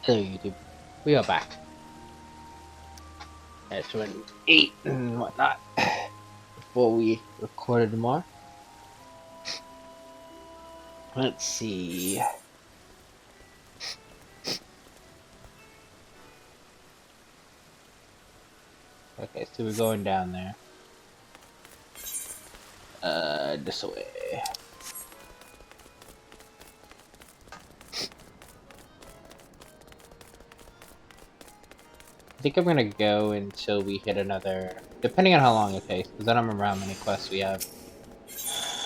Hello YouTube. We are back. That's when we ate and whatnot before we recorded more. Let's see. Okay, so we're going down there. This way. I think I'm gonna go until we hit another, depending on how long it takes, because I don't remember how many quests we have.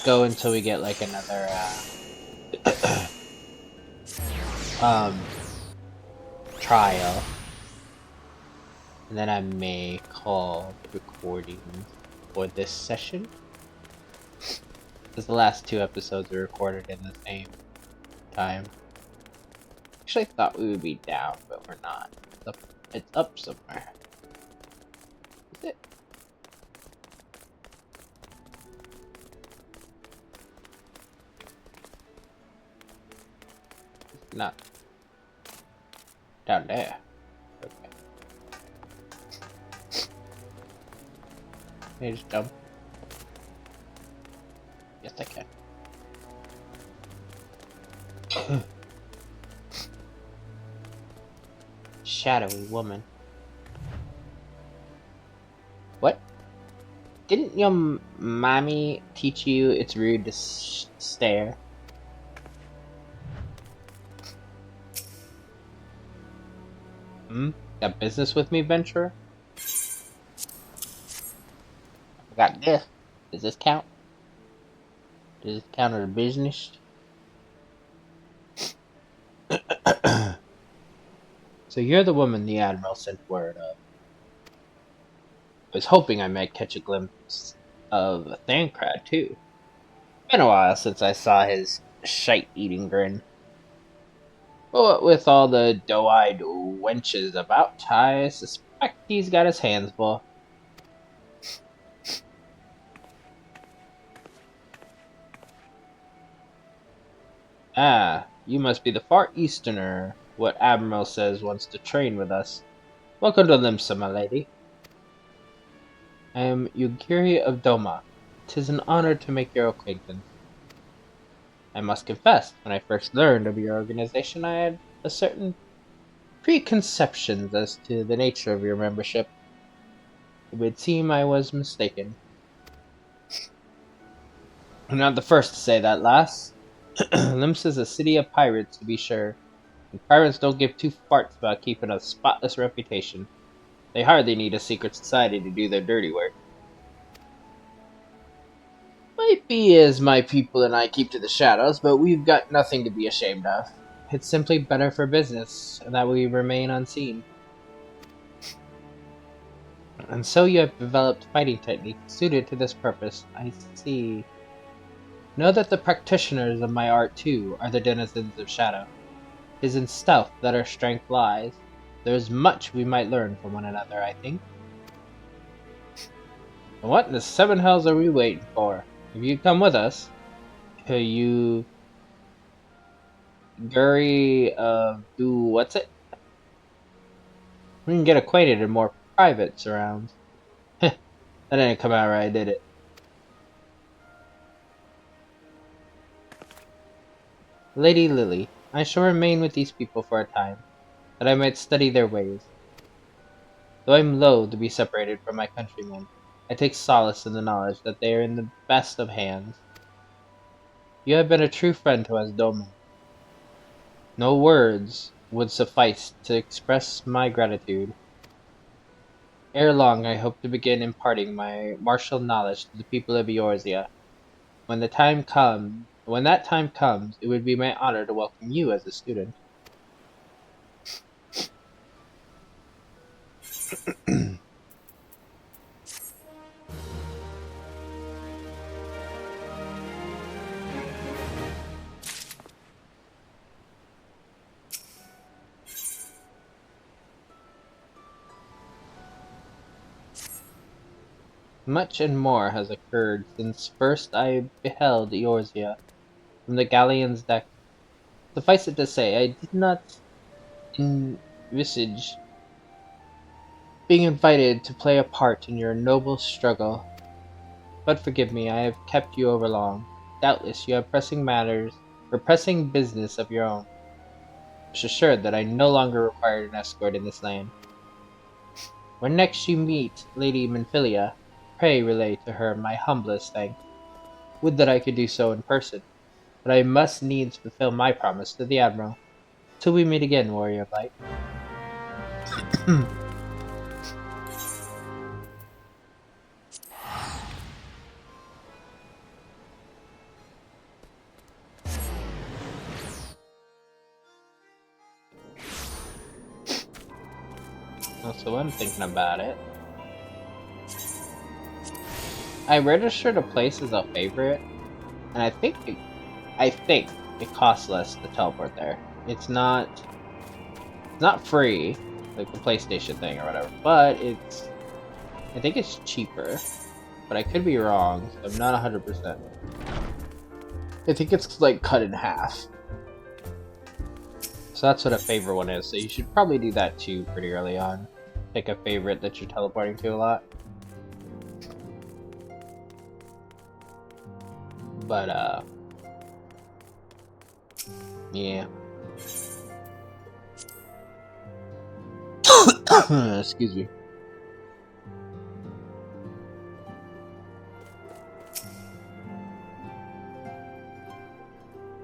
Go until we get like another, trial. And then I may call recording for this session. Because the last two episodes were recorded in the same time. Actually, I thought we would be down, but we're not. It's up somewhere. Is it? It's not. Down there. Okay. Can I just jump? Yes, I can. Shadowy woman. What? Didn't your mommy teach you it's rude to stare? Got business with me, venturer? I got this. Does this count? Does this count as business? So you're the woman the Admiral sent word of. I was hoping I might catch a glimpse of Thancred, too. Been a while since I saw his shite-eating grin. But what with all the doe-eyed wenches about, I suspect he's got his hands full. Ah, you must be the Far Easterner what Admiral says wants to train with us. Welcome to Limsa, my lady. I am Yugiri of Doma. 'Tis an honor to make your acquaintance. I must confess, when I first learned of your organization, I had a certain preconceptions as to the nature of your membership. It would seem I was mistaken. I'm not the first to say that, lass. Limsa is a city of pirates, to be sure, and pirates don't give two farts about keeping a spotless reputation. They hardly need a secret society to do their dirty work. Might be as my people and I keep to the shadows, but we've got nothing to be ashamed of. It's simply better for business, and that we remain unseen. And so you have developed fighting techniques suited to this purpose. I see. Know that the practitioners of my art, too, are the denizens of shadow. It is in stealth that our strength lies. There is much we might learn from one another, I think. And what in the seven hells are we waiting for? If you come with us, you Guri do what's it? We can get acquainted in more private surrounds. That didn't come out right, did it? Lady Lily, I shall remain with these people for a time, that I might study their ways. Though I am loath to be separated from my countrymen, I take solace in the knowledge that they are in the best of hands. You have been a true friend to us, Doma. No words would suffice to express my gratitude. Ere long, I hope to begin imparting my martial knowledge to the people of Eorzea. When that time comes, it would be my honor to welcome you as a student. Much and more has occurred since first I beheld Eorzea from the galleon's deck. Suffice it to say, I did not envisage being invited to play a part in your noble struggle. But forgive me, I have kept you over long. Doubtless you have pressing matters or pressing business of your own. Rest assured that I no longer require an escort in this land. When next you meet Lady Menphilia, pray relay to her my humblest thanks. Would that I could do so in person, but I must needs fulfill my promise to the Admiral. Till we meet again, warrior of light. So I'm thinking about it. I registered a place as a favorite, and I think it costs less to teleport there. It's not free, like the PlayStation thing or whatever, but I think it's cheaper. But I could be wrong, so I'm not 100%. I think it's like cut in half. So that's what a favorite one is, so you should probably do that too pretty early on. Pick a favorite that you're teleporting to a lot. But, yeah. Excuse me.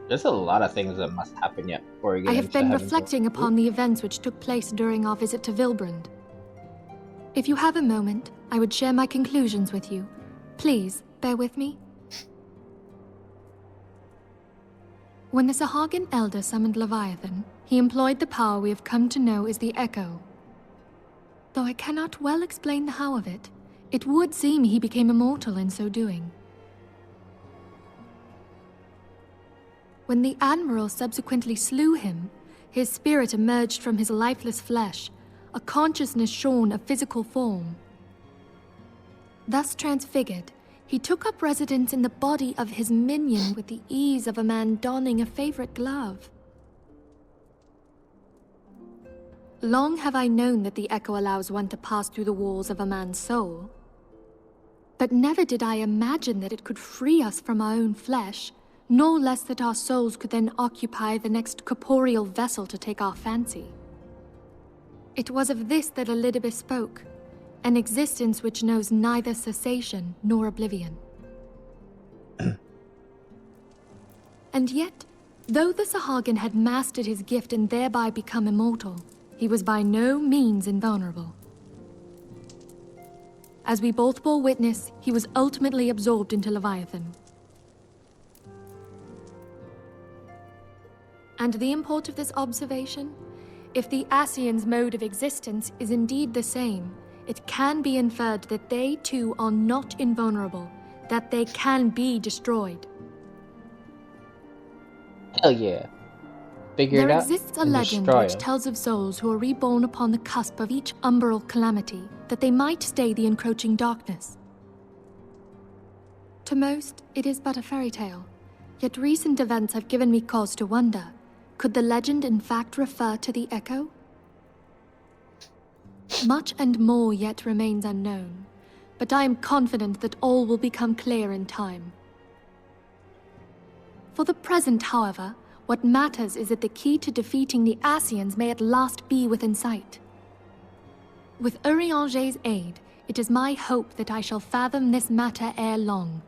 There's a lot of things that must happen yet before we get I into have been Heaven's reflecting upon the events which took place during our visit to Vilbrand. If you have a moment, I would share my conclusions with you. Please, bear with me. When the Sahagin Elder summoned Leviathan, he employed the power we have come to know as the Echo. Though I cannot well explain the how of it, it would seem he became immortal in so doing. When the Admiral subsequently slew him, his spirit emerged from his lifeless flesh, a consciousness shorn of physical form. Thus transfigured, he took up residence in the body of his minion with the ease of a man donning a favorite glove. Long have I known that the Echo allows one to pass through the walls of a man's soul. But never did I imagine that it could free us from our own flesh, nor less that our souls could then occupy the next corporeal vessel to take our fancy. It was of this that Elidibus spoke, an existence which knows neither cessation nor oblivion. And yet, though the Sahagin had mastered his gift and thereby become immortal, he was by no means invulnerable. As we both bore witness, he was ultimately absorbed into Leviathan. And the import of this observation? If the Ascians' mode of existence is indeed the same, it can be inferred that they too are not invulnerable, that they can be destroyed. Hell yeah. Figure it There out exists a and legend destroy which them. tells of souls who are reborn upon the cusp of each umbral calamity, that they might stay the encroaching darkness. To most, it is but a fairy tale, yet recent events have given me cause to wonder. Could the legend in fact refer to the Echo? Much and more yet remains unknown, but I am confident that all will become clear in time. For the present, however, what matters is that the key to defeating the Ascians may at last be within sight. With Urianger's aid, it is my hope that I shall fathom this matter ere long.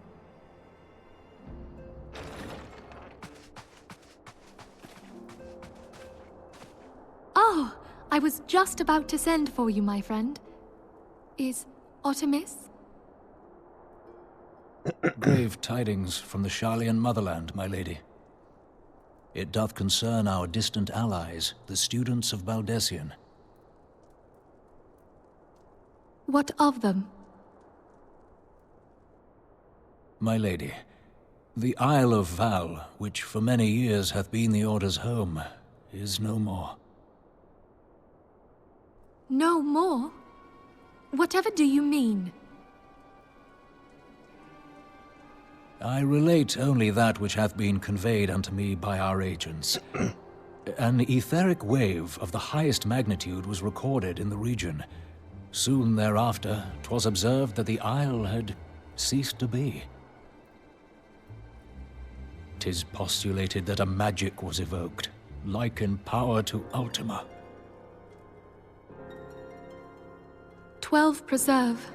Oh, I was just about to send for you, my friend. Is Artemis? Grave tidings from the Sharlayan motherland, my lady. It doth concern our distant allies, the students of Baldessian. What of them? My lady, the Isle of Val, which for many years hath been the Order's home, is no more. No more? Whatever do you mean? I relate only that which hath been conveyed unto me by our agents. An etheric wave of the highest magnitude was recorded in the region. Soon thereafter, 'twas observed that the isle had ceased to be. 'Tis postulated that a magic was evoked, like in power to Ultima. 12 preserve.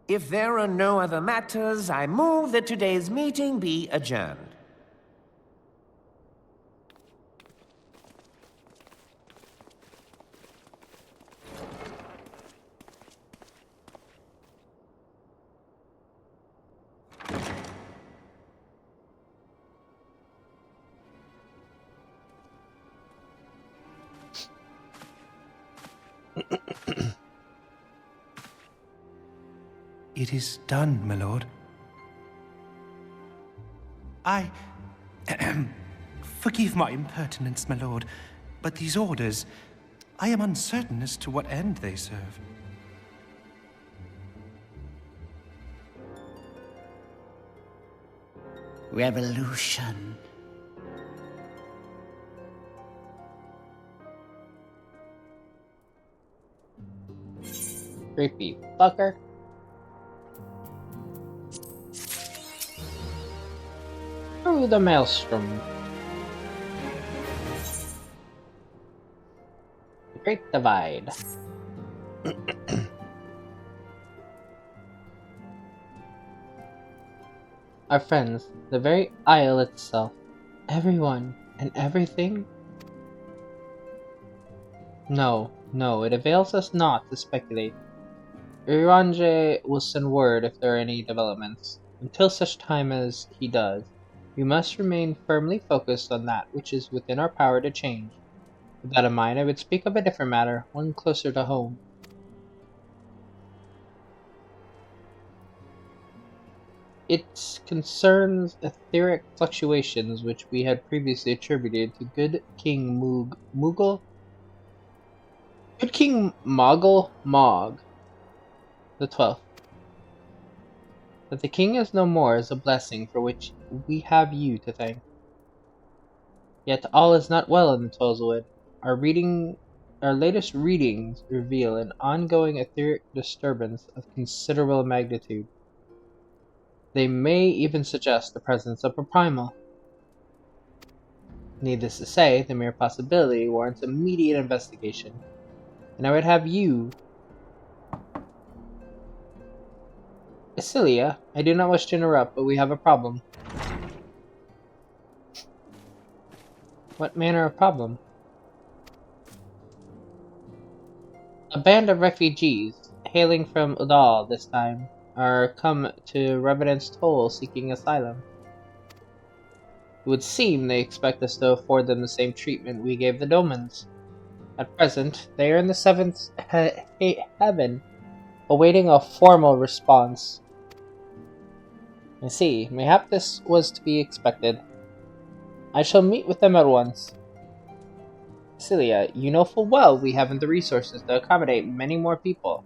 If there are no other matters, I move that today's meeting be adjourned. It is done, my lord. I... Forgive my impertinence, my lord, but these orders, I am uncertain as to what end they serve. Revolution. Creepy fucker. Through the maelstrom. The Great Divide. Our friends, the very isle itself, everyone and everything? No, no, it avails us not to speculate. Iranje will send word if there are any developments. Until such time as he does, we must remain firmly focused on that which is within our power to change. With that in mind, I would speak of a different matter, one closer to home. It concerns etheric fluctuations which we had previously attributed to good King Moogle? Good King Moggle Mog the 12th. That the king is no more is a blessing for which we have you to thank. Yet all is not well in the Tweleswood. Our latest readings reveal an ongoing etheric disturbance of considerable magnitude. They may even suggest the presence of a primal. Needless to say, the mere possibility warrants immediate investigation, and I would have you... Isilia, I do not wish to interrupt, but we have a problem. What manner of problem? A band of refugees, hailing from Udal this time, are come to Revenant's Toll seeking asylum. It would seem they expect us to afford them the same treatment we gave the Domans. At present, they are in the seventh heaven, awaiting a formal response. I see, mayhap this was to be expected. I shall meet with them at once. Celia, you know full well we haven't the resources to accommodate many more people.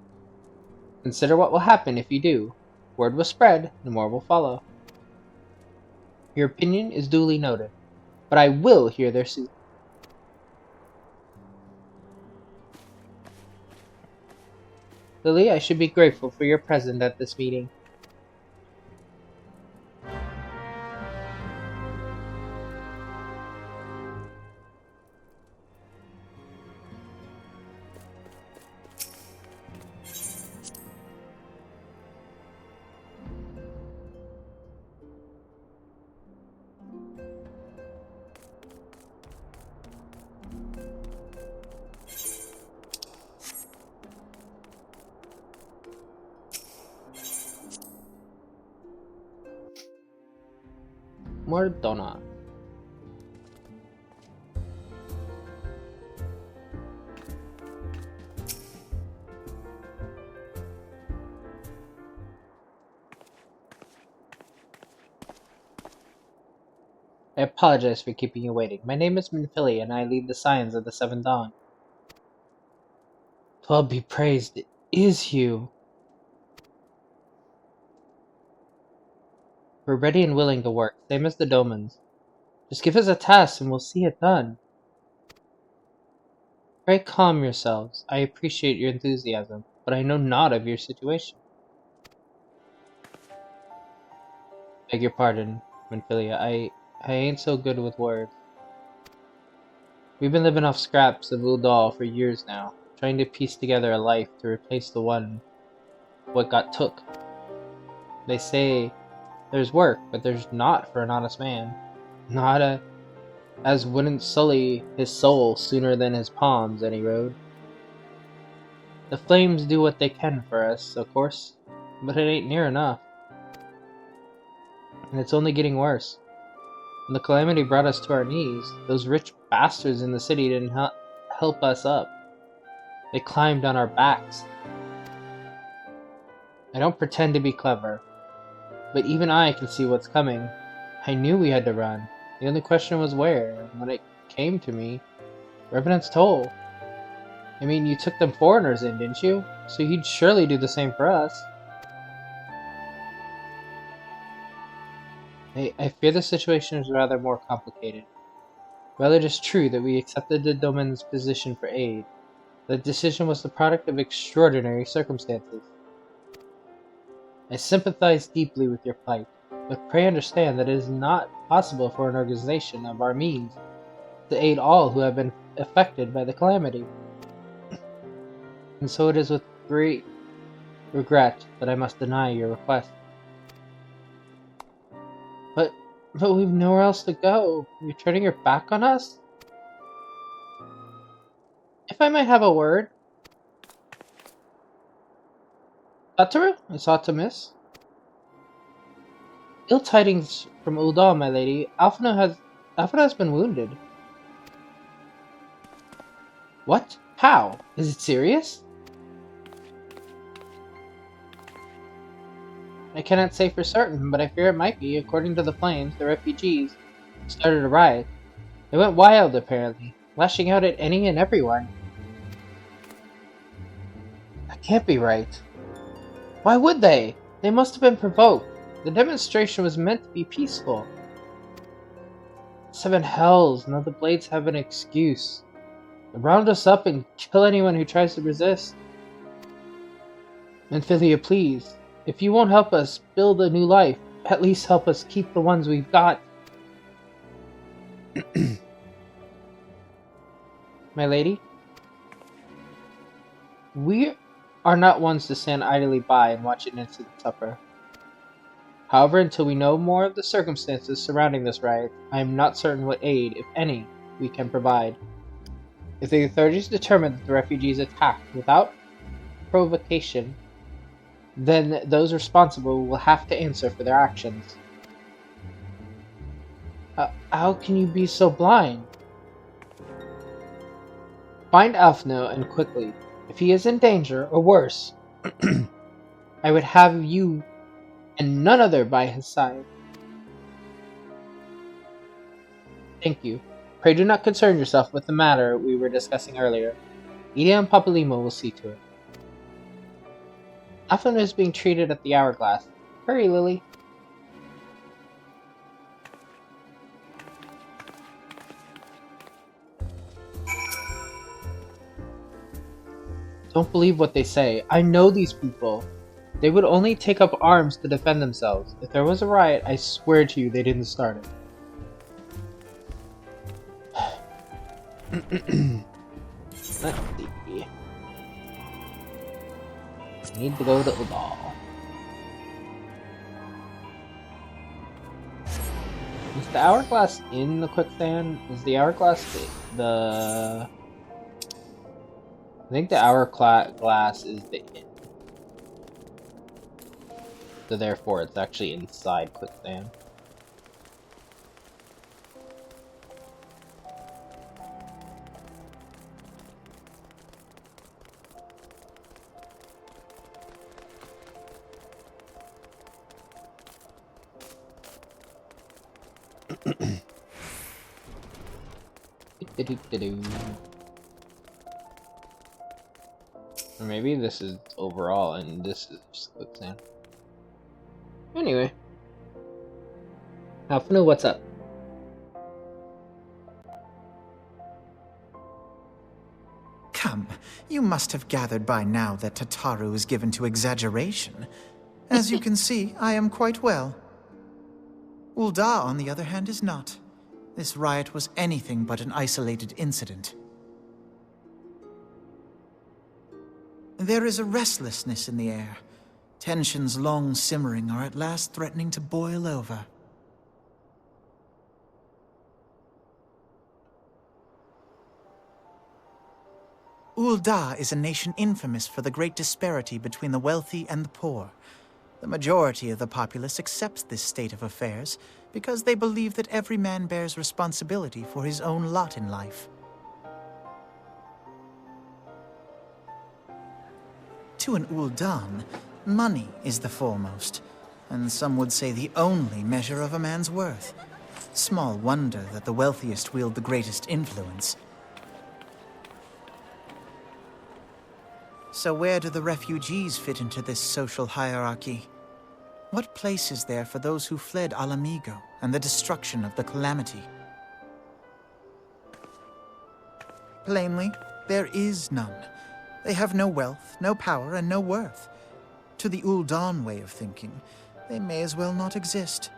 Consider what will happen if you do. Word will spread, and more will follow. Your opinion is duly noted, but I will hear their suit. Lily, I should be grateful for your presence at this meeting. Mordona. I apologize for keeping you waiting. My name is Minfili, and I lead the Scions of the Seventh Dawn. God be praised, it is you. We're ready and willing to work, same as the Domans. Just give us a task and we'll see it done. Pray calm yourselves. I appreciate your enthusiasm, but I know not of your situation. Beg your pardon, Minfilia. I ain't so good with words. We've been living off scraps of Uldal for years now, trying to piece together a life to replace the one what got took. They say there's work, but there's not for an honest man. Not as wouldn't sully his soul sooner than his palms any road. The flames do what they can for us, of course, but it ain't near enough. And it's only getting worse. When the calamity brought us to our knees, those rich bastards in the city didn't help us up. They climbed on our backs. I don't pretend to be clever, but even I can see what's coming. I knew we had to run. The only question was where, and when it came to me, Revenant's toll. I mean, you took them foreigners in, didn't you? So you'd surely do the same for us. I fear the situation is rather more complicated. While it is true that we accepted the Domin's position for aid, the decision was the product of extraordinary circumstances. I sympathize deeply with your plight, but pray understand that it is not possible for an organization of our means to aid all who have been affected by the calamity. And so it is with great regret that I must deny your request. But we've nowhere else to go. You're turning your back on us? If I might have a word. Satoru? I sought to miss. Ill tidings from Uldal, my lady. Alphina has been wounded. What? How? Is it serious? I cannot say for certain, but I fear it might be. According to the flames, the refugees started a riot. They went wild, apparently, lashing out at any and everyone. That can't be right. Why would they? They must have been provoked. The demonstration was meant to be peaceful. Seven hells, now the Blades have an excuse. They round us up and kill anyone who tries to resist. Minfilia, please. If you won't help us build a new life, at least help us keep the ones we've got. My lady? We are not ones to stand idly by and watch an incident suffer. However, until we know more of the circumstances surrounding this riot, I am not certain what aid, if any, we can provide. If the authorities determine that the refugees attacked without provocation, then those responsible will have to answer for their actions. How can you be so blind? Find Alphino, and quickly. If he is in danger, or worse, I would have you and none other by his side. Thank you. Pray do not concern yourself with the matter we were discussing earlier. Ida and Papalimo will see to it. Alphino is being treated at the Hourglass. Hurry, Lily. Don't believe what they say. I know these people. They would only take up arms to defend themselves. If there was a riot, I swear to you they didn't start it. Let's see. Need to go to Uldal. Is the Hourglass in the quicksand? Is the Hourglass the... I think the Hourglass is the inn. So therefore it's actually inside quicksand. Or maybe this is overall and this is just quicksand. Anyway. Alphanu, what's up? Come, you must have gathered by now that Tataru is given to exaggeration. As you can see, I am quite well. Ul'dah, on the other hand, is not. This riot was anything but an isolated incident. There is a restlessness in the air. Tensions long simmering are at last threatening to boil over. Ul'dah is a nation infamous for the great disparity between the wealthy and the poor. The majority of the populace accepts this state of affairs because they believe that every man bears responsibility for his own lot in life. To an Ul'dan, money is the foremost, and some would say the only measure of a man's worth. Small wonder that the wealthiest wield the greatest influence. So where do the refugees fit into this social hierarchy? What place is there for those who fled Alamigo and the destruction of the Calamity? Plainly, there is none. They have no wealth, no power, and no worth. To the Ul'dan way of thinking, they may as well not exist.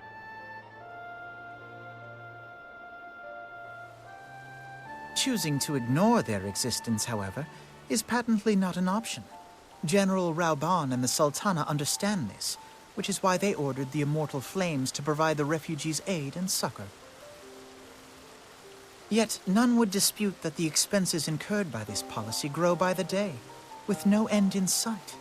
Choosing to ignore their existence, however, is patently not an option. General Rauban and the Sultana understand this, which is why they ordered the Immortal Flames to provide the refugees aid and succor. Yet none would dispute that the expenses incurred by this policy grow by the day, with no end in sight.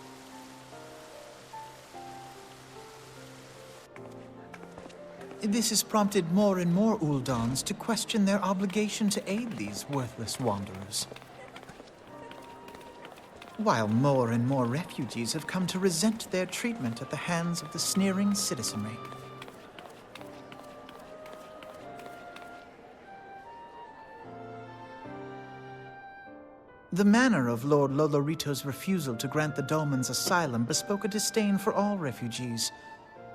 This has prompted more and more Uldans to question their obligation to aid these worthless wanderers. While more and more refugees have come to resent their treatment at the hands of the sneering citizenry. The manner of Lord Lolorito's refusal to grant the Dolmens asylum bespoke a disdain for all refugees,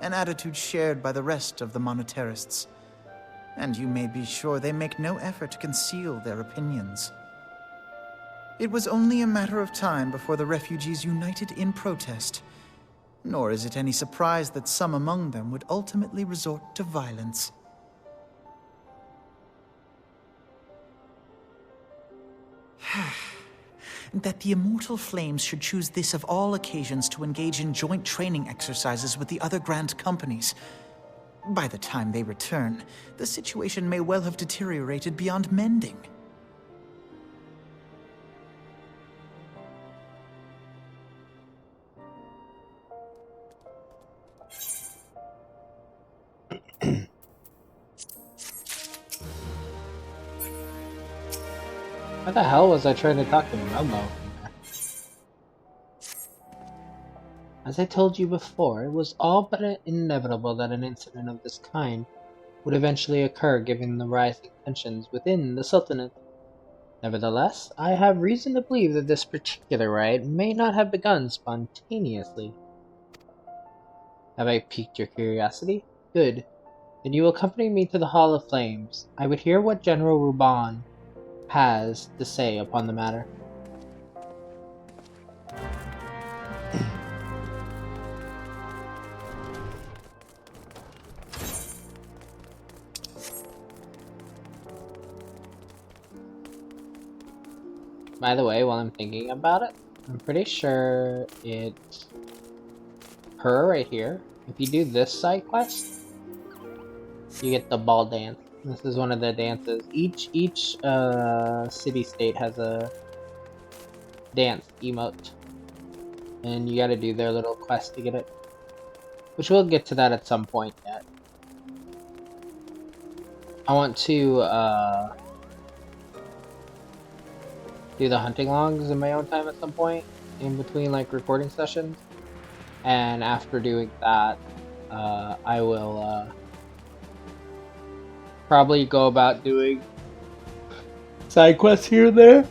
an attitude shared by the rest of the monetarists. And you may be sure they make no effort to conceal their opinions. It was only a matter of time before the refugees united in protest, nor is it any surprise that some among them would ultimately resort to violence. That the Immortal Flames should choose this of all occasions to engage in joint training exercises with the other Grand Companies. By the time they return, the situation may well have deteriorated beyond mending. What the hell was I trying to talk to Momo? As I told you before, it was all but inevitable that an incident of this kind would eventually occur given the rising tensions within the Sultanate. Nevertheless, I have reason to believe that this particular riot may not have begun spontaneously. Have I piqued your curiosity? Good. Then you will accompany me to the Hall of Flames. I would hear what General Ruban has to say upon the matter. By the way, while I'm thinking about it, I'm pretty sure it's her right here. If you do this side quest, you get the ball dance. This is one of the dances. Each city-state has a dance emote. And you gotta do their little quest to get it. Which we'll get to that at some point yet. I want to, do the hunting logs in my own time at some point. In between, like, recording sessions. And after doing that, I will, probably go about doing side quests here and there.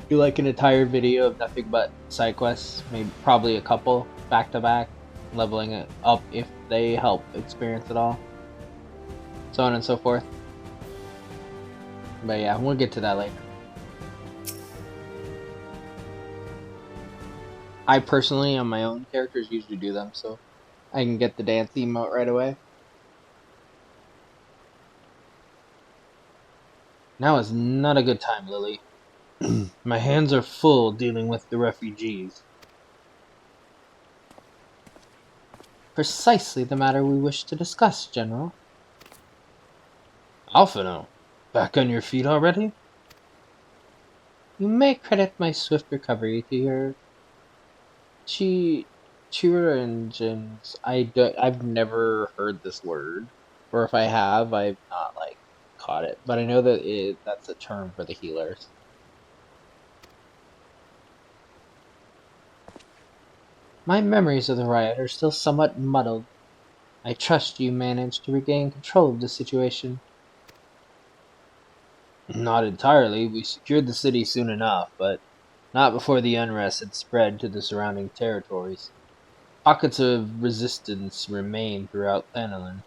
do like an entire video of nothing but side quests, maybe probably a couple back to back, leveling it up if they help experience at all, so on and so forth. But yeah, we'll get to that later. I personally, on my own characters, usually do them, so I can get the dance emote right away. Now is not a good time, Lily. My hands are full dealing with the refugees. Precisely the matter we wish to discuss, General. Alphino, back on your feet already? You may credit my swift recovery to your Chiringens. I've never heard this word, or if I have, I've not like caught it. But I know that that's a term for the healers. My memories of the riot are still somewhat muddled. I trust you managed to regain control of the situation. Not entirely. We secured the city soon enough, but not before the unrest had spread to the surrounding territories. Pockets of resistance remain throughout Thanalan.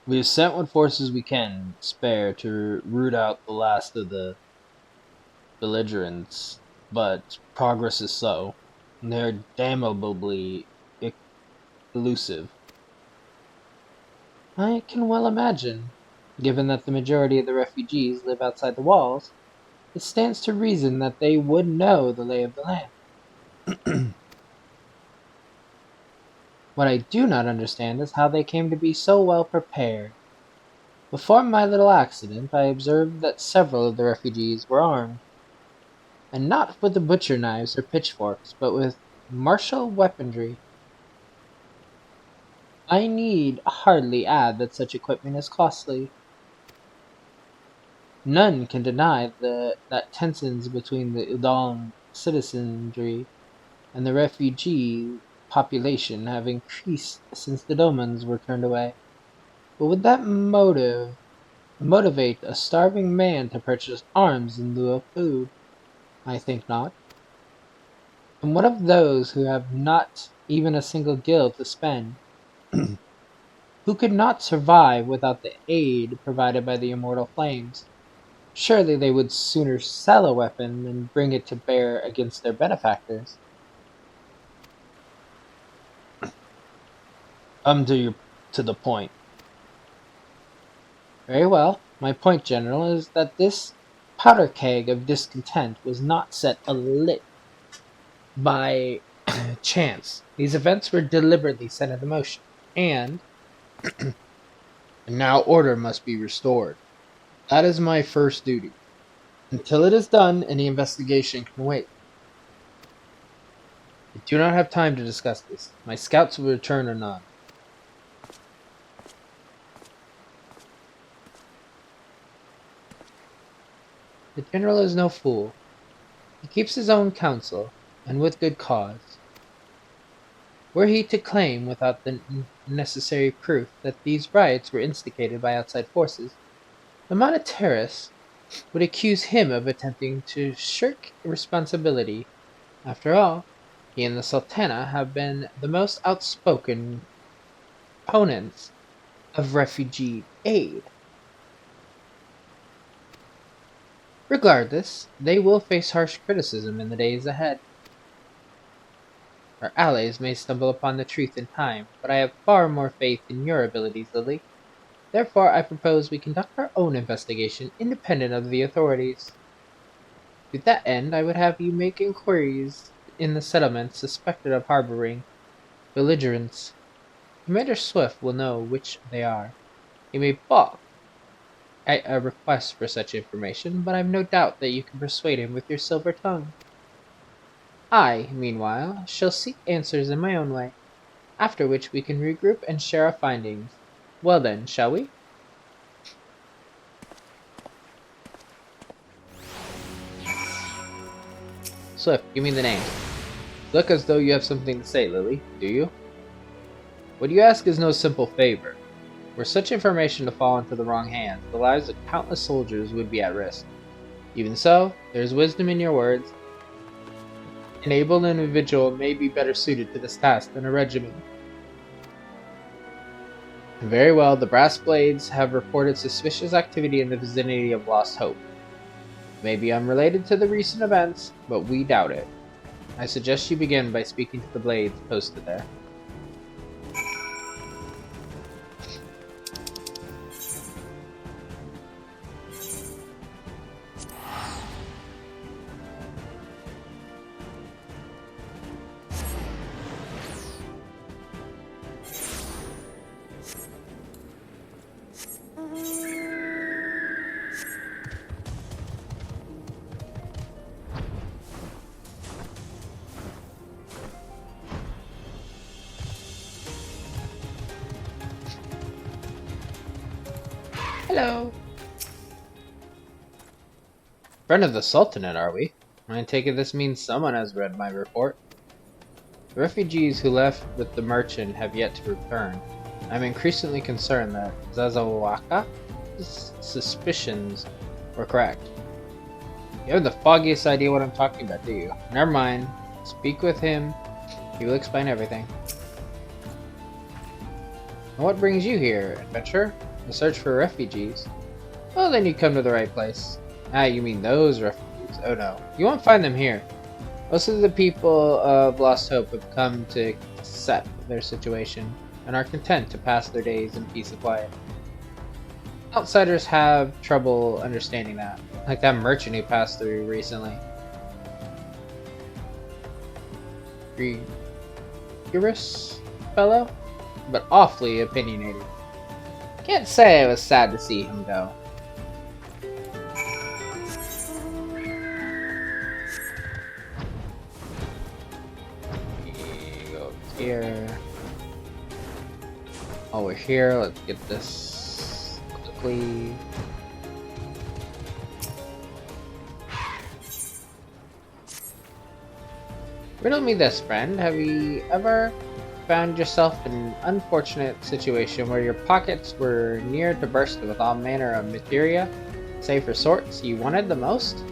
We have sent what forces we can spare to root out the last of the belligerents, but progress is slow. They're damnably elusive. I can well imagine. Given that the majority of the refugees live outside the walls, it stands to reason that they would know the lay of the land. What I do not understand is how they came to be so well prepared. Before my little accident, I observed that several of the refugees were armed, and not with the butcher knives or pitchforks, but with martial weaponry. I need hardly add that such equipment is costly. None can deny that tensions between the Udon citizenry and the refugee population have increased since the Domans were turned away. But would that motivate a starving man to purchase arms in lieu of food? I think not. And what of those who have not even a single gil to spend? Who could not survive without the aid provided by the immortal flames? Surely they would sooner sell a weapon than bring it to bear against their benefactors. Come to the point. Very well. My point, General, is that this powder keg of discontent was not set alit by chance. These events were deliberately set into motion, and now order must be restored. That is my first duty. Until it is done, any investigation can wait. I do not have time to discuss this. My scouts will return anon. The General is no fool. He keeps his own counsel, and with good cause. Were he to claim, without the necessary proof, that these riots were instigated by outside forces, the monetarists would accuse him of attempting to shirk responsibility. After all, he and the Sultana have been the most outspoken opponents of refugee aid. Regardless, they will face harsh criticism in the days ahead. Our allies may stumble upon the truth in time, but I have far more faith in your abilities, Lily. Therefore, I propose we conduct our own investigation independent of the authorities. To that end, I would have you make inquiries in the settlements suspected of harboring belligerents. Commander Swift will know which they are. He may balk at a request for such information, but I've no doubt that you can persuade him with your silver tongue. I, meanwhile, shall seek answers in my own way, after which we can regroup and share our findings. Well then, shall we? Swift, give me the names. Look as though you have something to say, Lily, do you? What you ask is no simple favor. Were such information to fall into the wrong hands, the lives of countless soldiers would be at risk. Even so, there is wisdom in your words. An able individual may be better suited to this task than a regiment. Very well, the Brass Blades have reported suspicious activity in the vicinity of Lost Hope. It may be unrelated to the recent events, but we doubt it. I suggest you begin by speaking to the Blades posted there. Hello. Friend of the Sultanate, are we? I take it this means someone has read my report. The refugees who left with the merchant have yet to return. I'm increasingly concerned that Zazawaka's suspicions were correct. You have the foggiest idea what I'm talking about, do you? Never mind. Speak with him. He will explain everything. And what brings you here, adventurer? The search for refugees. Well, then you come to the right place. Ah, you mean those refugees? Oh no, you won't find them here. Most of the people of Lost Hope have come to accept their situation and are content to pass their days in peace and quiet. Outsiders have trouble understanding that, like that merchant who passed through recently. Rigorous fellow, but awfully opinionated. Can't say I was sad to see him go. Go here. While we're here, let's get this quickly. Riddle me this, friend. Have you ever found yourself in an unfortunate situation where your pockets were near to burst with all manner of materia, save for sorts you wanted the most?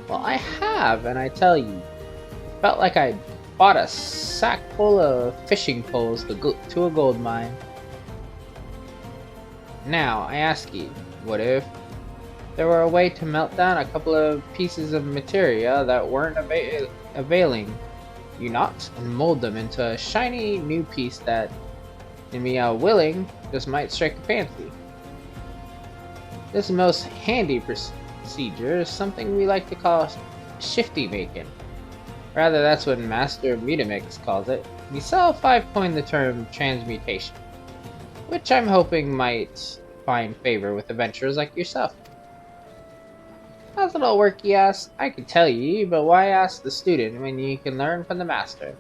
Well, I have, and I tell you, it felt like I bought a sack full of fishing poles to a gold mine. Now, I ask you, what if there were a way to melt down a couple of pieces of materia that weren't availing you not, and mold them into a shiny new piece that, in me willing, just might strike a fancy. This most handy procedure is something we like to call shifty making. Rather, that's what Master Metamix calls it. We sell 5 coin the term transmutation, which I'm hoping might find favor with adventurers like yourself. How's it all work, you ask? I could tell you, but why ask the student when you can learn from the master?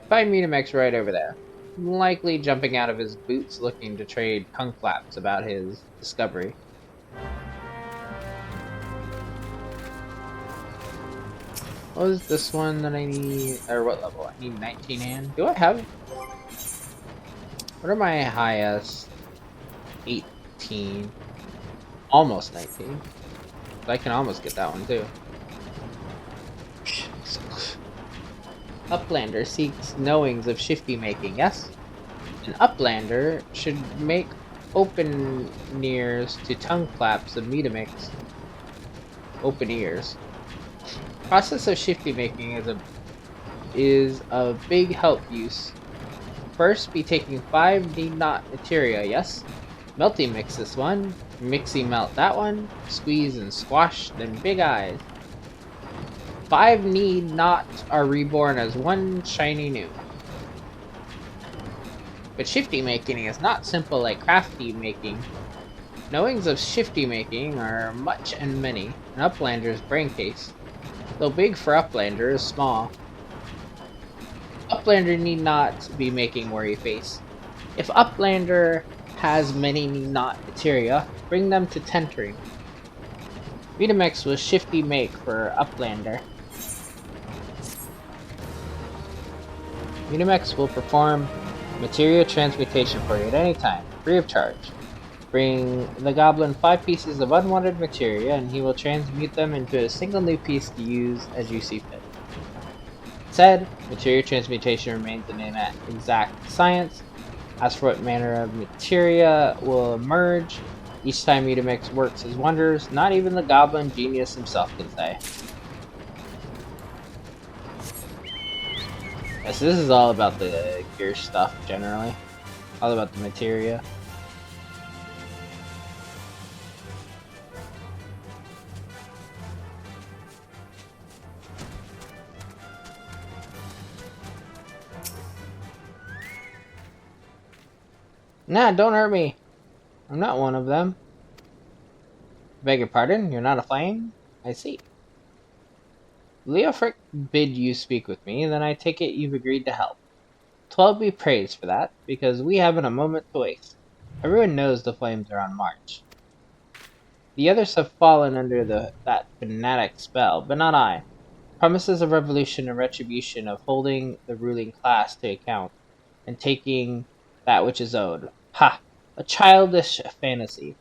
Find Metamix right over there, likely jumping out of his boots looking to trade tongue flaps about his discovery. What is this one that I need, or what level? I need 19 hand. Do I have? What are my highest? 18. Almost 19. I can almost get that one too. Uplander seeks knowings of shifty making, yes? An Uplander should make open ears to tongue flaps of Metamix. Open ears. Process of shifty making is a big help use. First, be taking 5 need not materia, yes? Melty mix this one, mixy melt that one, squeeze and squash, then big eyes. 5 need not are reborn as one shiny new. But shifty making is not simple like crafty making. Knowings of shifty making are much and many, an Uplander's brain case. Though big for Uplander is small. Uplander need not be making worry face. If Uplander has many need not materia, bring them to tentering. Metamix will shifty make for Uplander. Metamix will perform materia transmutation for you at any time, free of charge. Bring the goblin 5 pieces of unwanted materia, and he will transmute them into a single new piece to use as you see fit. Said, materia transmutation remains an inexact science. As for what manner of materia will emerge, each time Utamix works his wonders, not even the goblin genius himself can say. Yes, this is all about the gear stuff generally. All about the materia. Nah, don't hurt me. I'm not one of them. Beg your pardon? You're not a flame? I see. Leofric bid you speak with me, then I take it you've agreed to help. 12 be praised for that, because we haven't a moment to waste. Everyone knows the flames are on march. The others have fallen under that fanatic spell, but not I. Promises of revolution and retribution, of holding the ruling class to account, and taking that which is owed. Ha! A childish fantasy.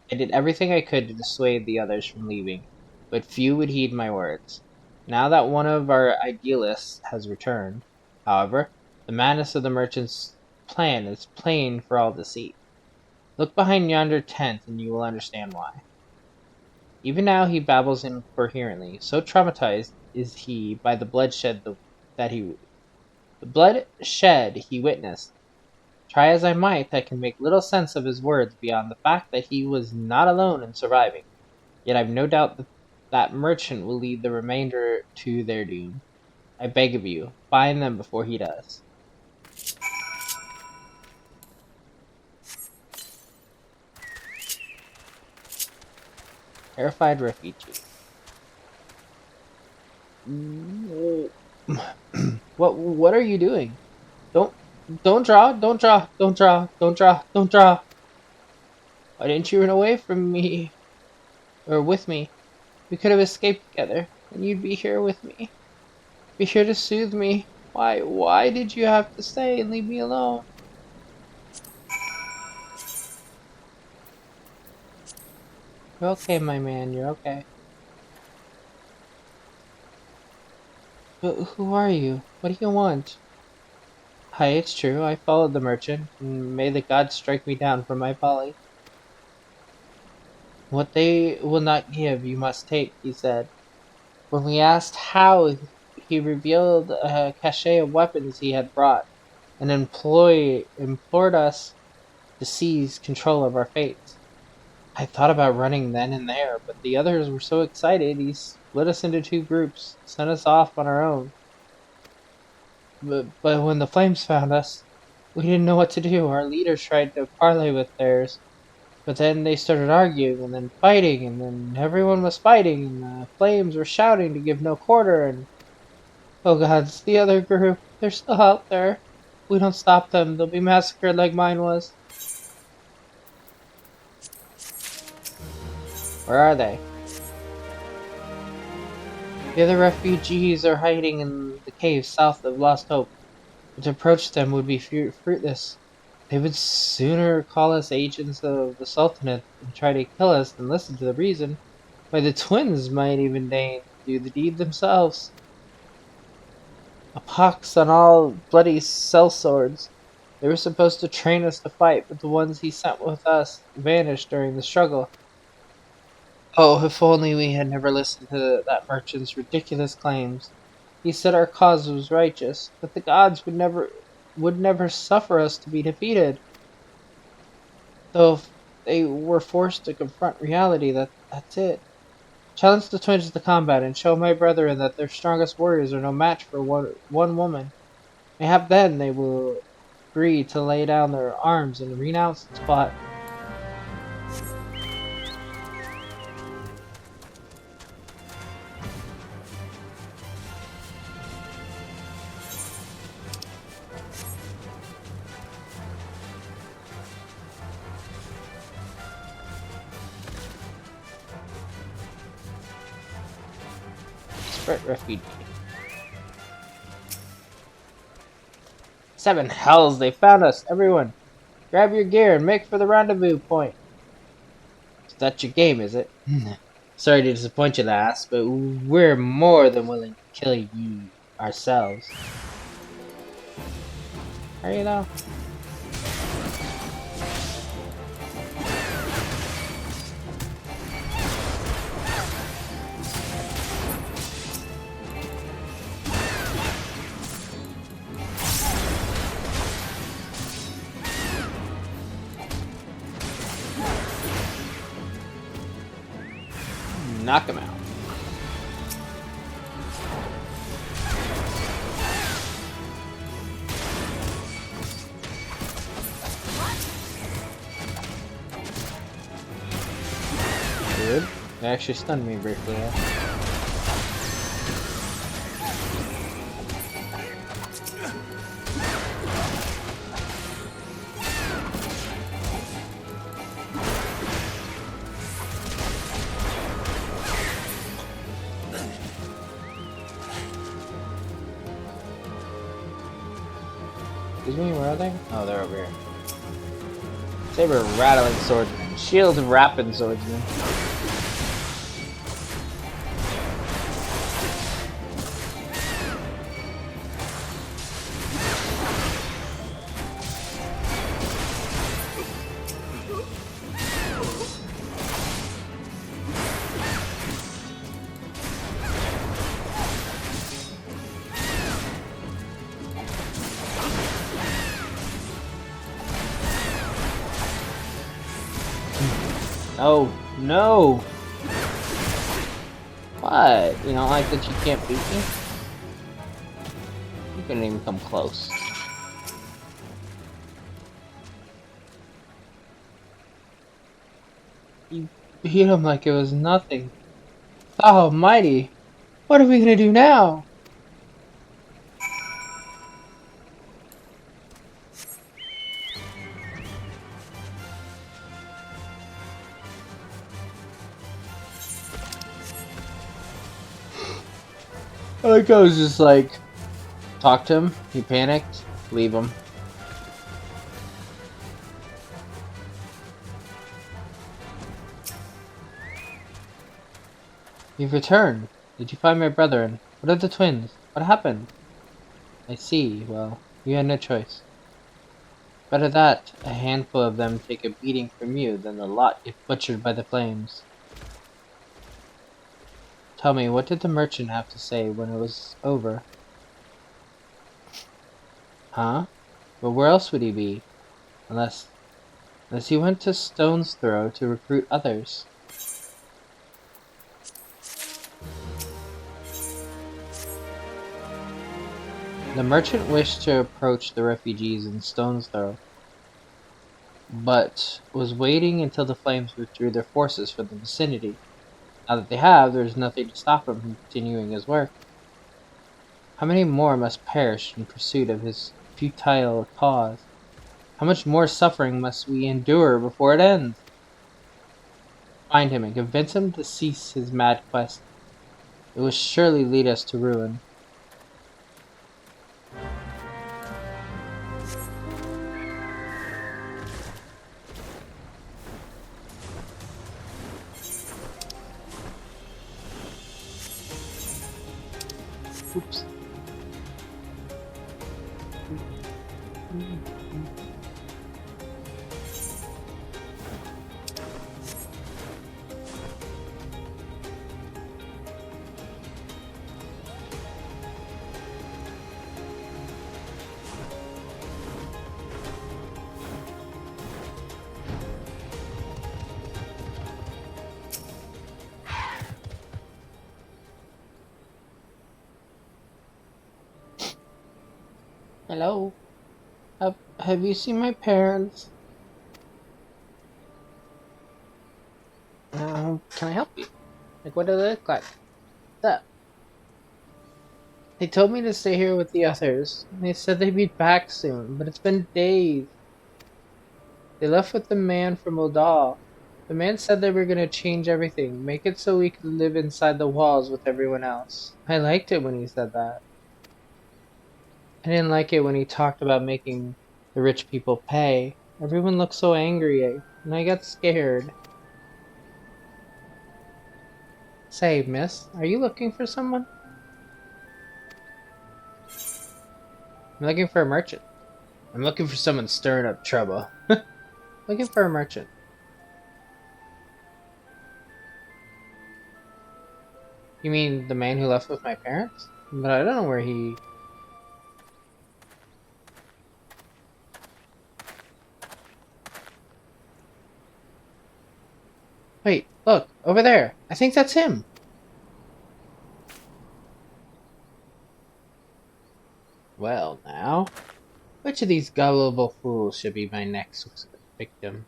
I did everything I could to dissuade the others from leaving, but few would heed my words. Now that one of our idealists has returned, however, the madness of the merchant's plan is plain for all to see. Look behind yonder tent and you will understand why. Even now he babbles incoherently, so traumatized is he by the bloodshed he witnessed. Try as I might, I can make little sense of his words beyond the fact that he was not alone in surviving. Yet I've no doubt that merchant will lead the remainder to their doom. I beg of you, find them before he does. Terrified refugee. What are you doing? Don't don't draw, don't draw, don't draw, don't draw, don't draw. Why didn't you run away from me or with me? We could have escaped together, and you'd be here with me. Be here to soothe me. Why did you have to stay and leave me alone? You're okay, my man, you're okay. But who are you? What do you want? Hi, it's true, I followed the merchant, and may the gods strike me down for my folly. What they will not give, you must take, he said. When we asked how, he revealed a cache of weapons he had brought, and implored us to seize control of our fates. I thought about running then and there, but the others were so excited he split us into 2 groups, sent us off on our own. But when the flames found us, we didn't know what to do. Our leaders tried to parley with theirs, but then they started arguing, and then fighting, and then everyone was fighting, and the flames were shouting to give no quarter, and oh god, it's the other group. They're still out there. If we don't stop them, they'll be massacred like mine was. Where are they? The other refugees are hiding in the caves south of Lost Hope, but to approach them would be fruitless. They would sooner call us agents of the Sultanate and try to kill us than listen to the reason. Why, the twins might even deign to do the deed themselves. A pox on all bloody sellswords. They were supposed to train us to fight, but the ones he sent with us vanished during the struggle. Oh, if only we had never listened to that merchant's ridiculous claims. He said our cause was righteous, that the gods would never suffer us to be defeated. Though if they were forced to confront reality, that's it. Challenge the twins to combat and show my brethren that their strongest warriors are no match for one woman. Mayhap then they will agree to lay down their arms and renounce the plot. Desperate refugee. 7 hells, they found us, everyone! Grab your gear and make for the rendezvous point. So that's your game, is it? Sorry to disappoint you, lass, but we're more than willing to kill ye ourselves. Are you though? Knock him out. Good. They actually stunned me briefly. Excuse me, where are they? Oh, they're over here. Saber rattling swordsman. Shield rapid swordsman. Oh, no! What? You don't like that you can't beat me? You couldn't even come close. You beat him like it was nothing. Oh, almighty! What are we gonna do now? I like I was just like, talk to him, he panicked, leave him. You've returned. Did you find my brethren? What are the twins? What happened? I see. Well, you had no choice. Better that a handful of them take a beating from you than the lot get butchered by the flames. Tell me, what did the merchant have to say when it was over? Huh? But where else would he be? Unless he went to Stone's Throw to recruit others. The merchant wished to approach the refugees in Stone's Throw, but was waiting until the flames withdrew their forces from the vicinity. Now that they have, there is nothing to stop him from continuing his work. How many more must perish in pursuit of his futile cause? How much more suffering must we endure before it ends? Find him and convince him to cease his mad quest. It will surely lead us to ruin. Oops. Hello? Have you seen my parents? Can I help you? Like, what do they look like? What's up? They told me to stay here with the others. They said they'd be back soon, but it's been days. They left with the man from Odal. The man said they were gonna change everything, make it so we could live inside the walls with everyone else. I liked it when he said that. I didn't like it when he talked about making the rich people pay. Everyone looks so angry, and I got scared. Say, miss, are you looking for someone? I'm looking for a merchant. I'm looking for someone stirring up trouble. Looking for a merchant. You mean the man who left with my parents? But I don't know where he... Wait, look, over there. I think that's him. Well, now, which of these gullible fools should be my next victim?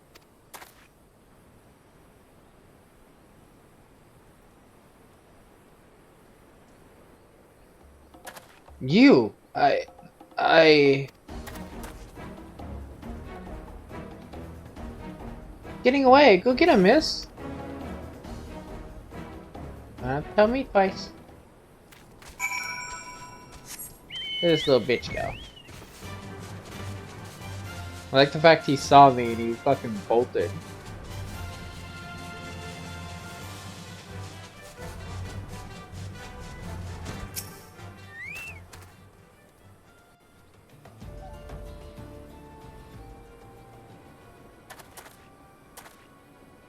You! I... Getting away! Go get him, miss! Don't have to tell me twice. Where'd this little bitch go? I like the fact he saw me and he fucking bolted.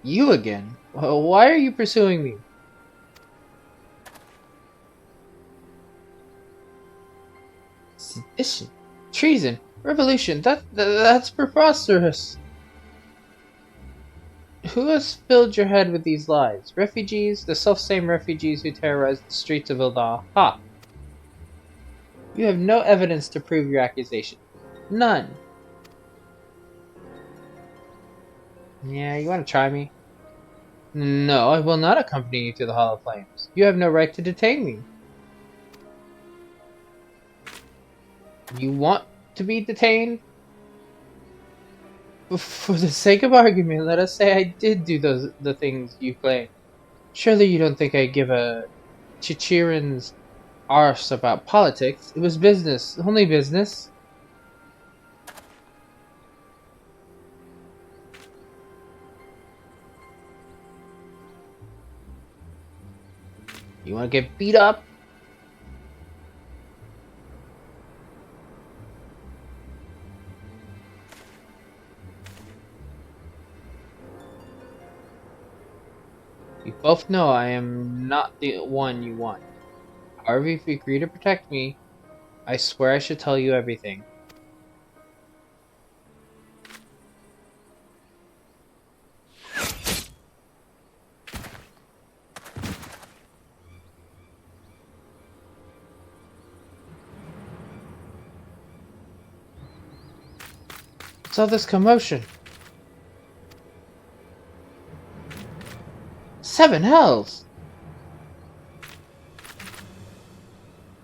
You again? Well, why are you pursuing me? Sedition, treason, revolution, that's preposterous. Who has filled your head with these lies? Refugees? The self-same refugees who terrorized the streets of Ildar. Ha! You have no evidence to prove your accusation. None. Yeah, you want to try me? No, I will not accompany you to the Hall of Flames. You have no right to detain me. You want to be detained? For the sake of argument, let us say I did do the things you claim. Surely you don't think I give a Chichirin's arse about politics. It was business, only business. You want to get beat up? You both know I am not the one you want. However, if you agree to protect me, I swear I should tell you everything. What's all this commotion? Seven hells!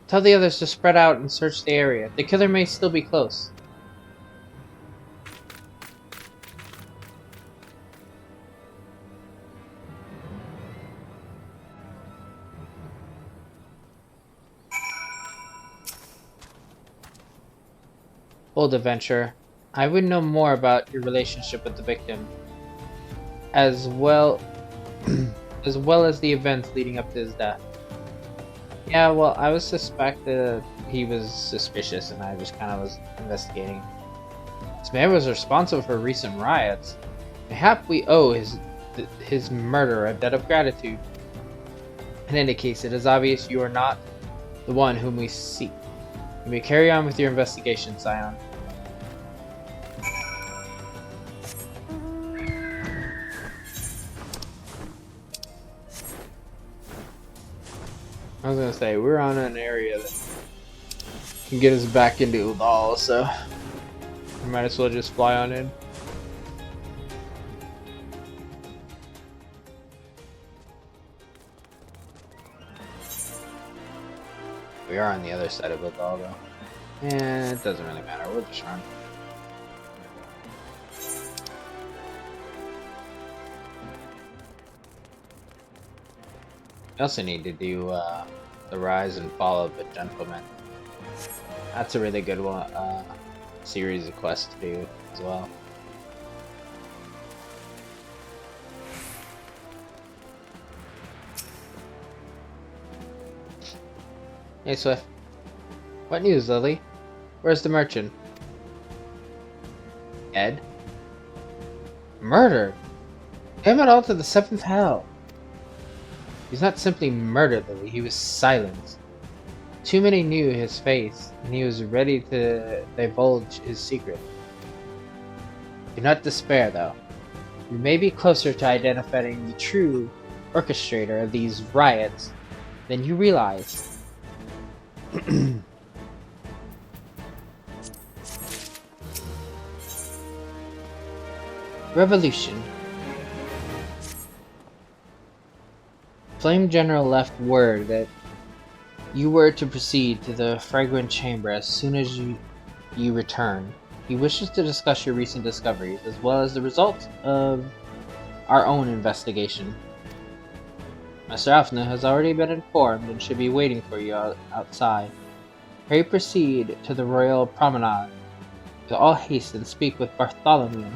Tell the others to spread out and search the area. The killer may still be close. Old adventurer, I would know more about your relationship with the victim, as well as the events leading up to his death. Yeah, well, I was suspected he was suspicious, and I just kind of was investigating. This man was responsible for recent riots. Mayhap we owe his murder a debt of gratitude. In any case, it is obvious you are not the one whom we seek. You may carry on with your investigation, Scion. I was gonna say, we're on an area that can get us back into Ildal, so we might as well just fly on in. We are on the other side of Ildal, though. And it doesn't really matter, we'll just run. We also need to do the Rise and Fall of a Gentleman. That's a really good one, series of quests to do as well. Hey, Swift. What news, Lily? Where's the merchant? Dead? Murdered? Damn it all to the seventh hell! He's not simply murdered, Lily, he was silenced. Too many knew his face, and he was ready to divulge his secret. Do not despair, though. You may be closer to identifying the true orchestrator of these riots than you realize. Revolution. Flame General left word that you were to proceed to the Fragrant Chamber as soon as you return. He wishes to discuss your recent discoveries, as well as the results of our own investigation. Master Alfna has already been informed and should be waiting for you outside. Pray proceed to the Royal Promenade with all haste and speak with Bartholomew.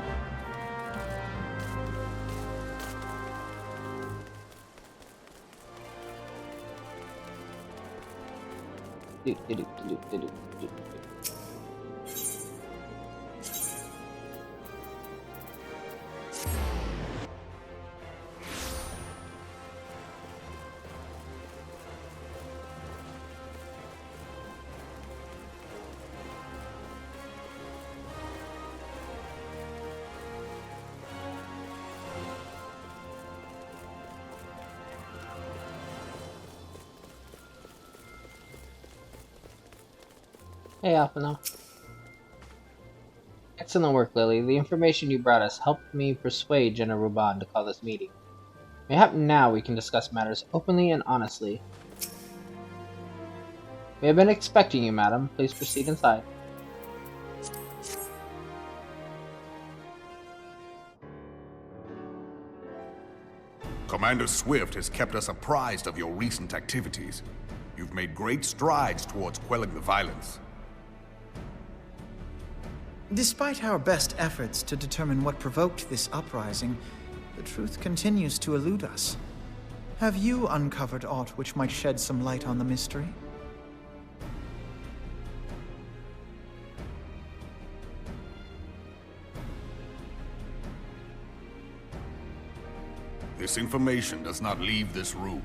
Hey, Alphino. Excellent work, Lily. The information you brought us helped me persuade General Ruban to call this meeting. Mayhap now we can discuss matters openly and honestly. We have been expecting you, madam. Please proceed inside. Commander Swift has kept us apprised of your recent activities. You've made great strides towards quelling the violence. Despite our best efforts to determine what provoked this uprising, the truth continues to elude us. Have you uncovered aught which might shed some light on the mystery? This information does not leave this room.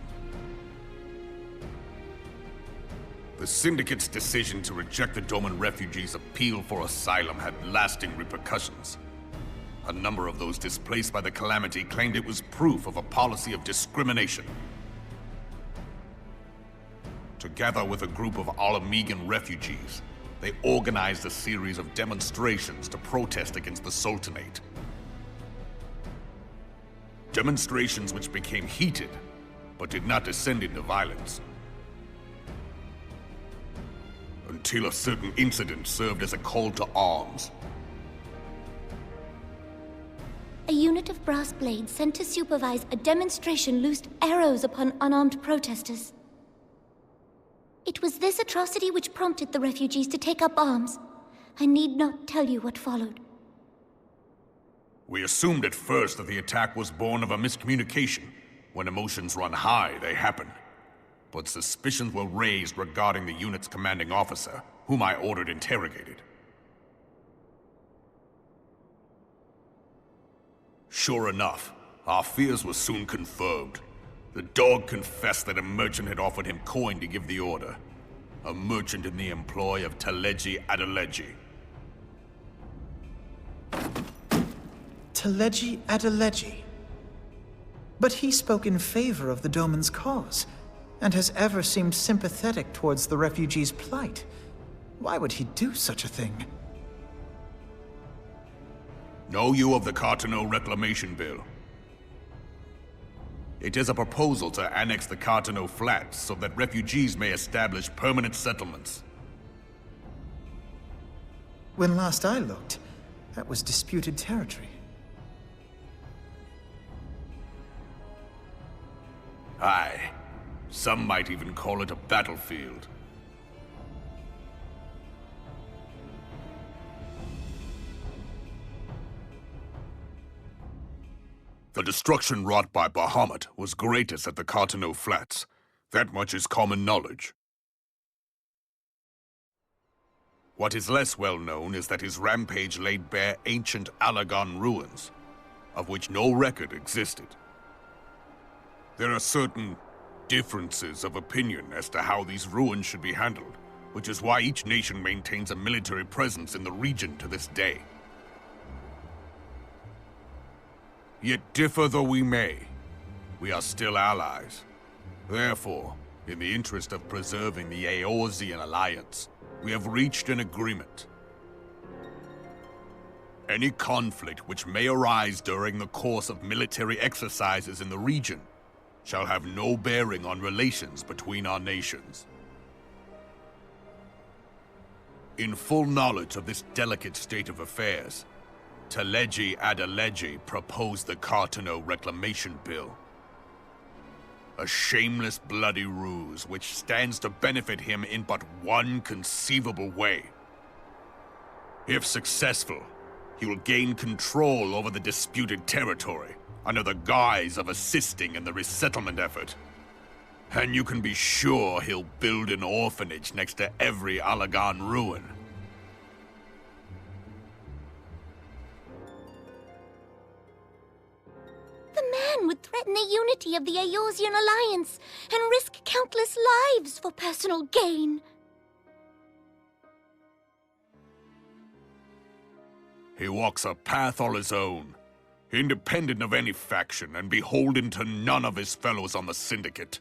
The Syndicate's decision to reject the Doman refugees' appeal for asylum had lasting repercussions. A number of those displaced by the calamity claimed it was proof of a policy of discrimination. Together with a group of Alamegan refugees, they organized a series of demonstrations to protest against the Sultanate. Demonstrations which became heated, but did not descend into violence. Until a certain incident served as a call to arms. A unit of brass blades sent to supervise a demonstration loosed arrows upon unarmed protesters. It was this atrocity which prompted the refugees to take up arms. I need not tell you what followed. We assumed at first that the attack was born of a miscommunication. When emotions run high, they happen. But suspicions were raised regarding the unit's commanding officer, whom I ordered interrogated. Sure enough, our fears were soon confirmed. The dog confessed that a merchant had offered him coin to give the order. A merchant in the employ of Teleji Adeleji. Teleji Adeleji. But he spoke in favor of the Doman's cause, and has ever seemed sympathetic towards the refugees' plight. Why would he do such a thing? Know you of the Cartano Reclamation Bill? It is a proposal to annex the Cartano Flats so that refugees may establish permanent settlements. When last I looked, that was disputed territory. Aye. Some might even call it a battlefield. The destruction wrought by Bahamut was greatest at the Cartano Flats. That much is common knowledge. What is less well known is that his rampage laid bare ancient Alagon ruins, of which no record existed. There are certain differences of opinion as to how these ruins should be handled, which is why each nation maintains a military presence in the region to this day. Yet differ though we may, we are still allies. Therefore, in the interest of preserving the Eorzean alliance, we have reached an agreement. Any conflict which may arise during the course of military exercises in the region shall have no bearing on relations between our nations. In full knowledge of this delicate state of affairs, Teleji Adeleji proposed the Cartano Reclamation Bill. A shameless bloody ruse which stands to benefit him in but one conceivable way. If successful, he will gain control over the disputed territory under the guise of assisting in the resettlement effort. And you can be sure he'll build an orphanage next to every Alagon ruin. The man would threaten the unity of the Eorzean alliance and risk countless lives for personal gain. He walks a path all his own, independent of any faction and beholden to none of his fellows on the Syndicate.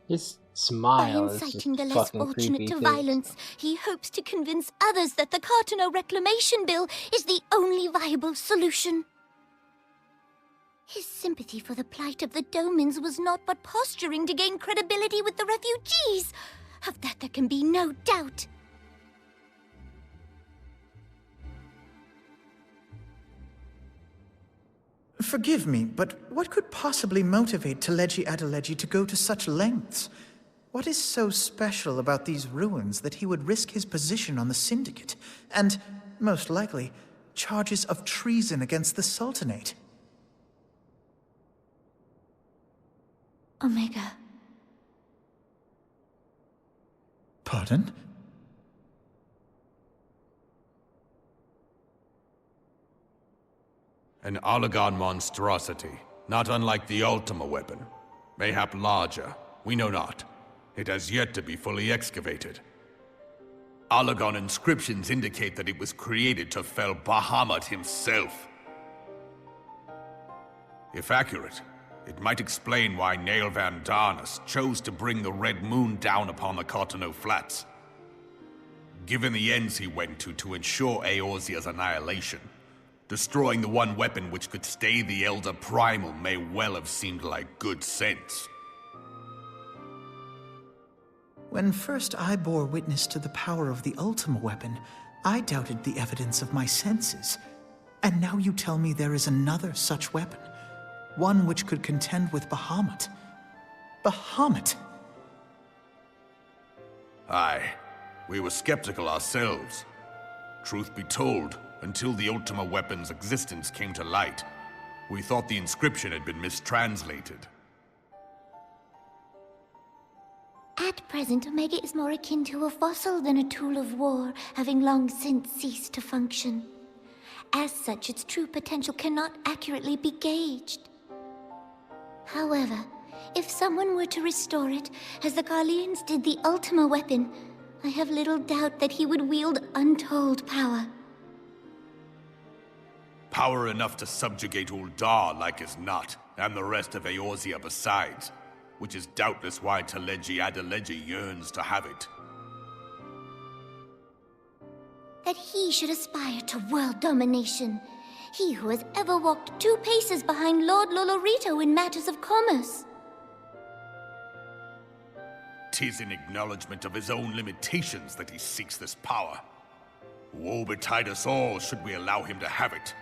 His By smile is inciting the just less fucking fortunate creepy to too. violence, he hopes to convince others that the Cartano Reclamation Bill is the only viable solution. His sympathy for the plight of the Domans was not but posturing to gain credibility with the refugees. Of that there can be no doubt. Forgive me, but what could possibly motivate Teleji Adeleji to go to such lengths? What is so special about these ruins that he would risk his position on the Syndicate, and, most likely, charges of treason against the Sultanate? Omega. Pardon? An Alagon monstrosity, not unlike the Ultima weapon. Mayhap larger, we know not. It has yet to be fully excavated. Alagon inscriptions indicate that it was created to fell Bahamut himself. If accurate, it might explain why Nail Van Darnus chose to bring the Red Moon down upon the Cartano Flats. Given the ends he went to ensure Eorzea's annihilation, destroying the one weapon which could stay the Elder Primal may well have seemed like good sense. When first I bore witness to the power of the Ultima weapon, I doubted the evidence of my senses. And now you tell me there is another such weapon. One which could contend with Bahamut. Bahamut! Aye, we were skeptical ourselves. Truth be told, until the Ultima weapon's existence came to light, we thought the inscription had been mistranslated. At present, Omega is more akin to a fossil than a tool of war, having long since ceased to function. As such, its true potential cannot accurately be gauged. However, if someone were to restore it, as the Garleans did the Ultima weapon, I have little doubt that he would wield untold power. Power enough to subjugate Uldar like as not, and the rest of Eorzea besides, which is doubtless why Teleji Adeleji yearns to have it. That he should aspire to world domination. He who has ever walked 2 paces behind Lord Lolorito in matters of commerce. 'Tis in acknowledgement of his own limitations that he seeks this power. Woe betide us all should we allow him to have it.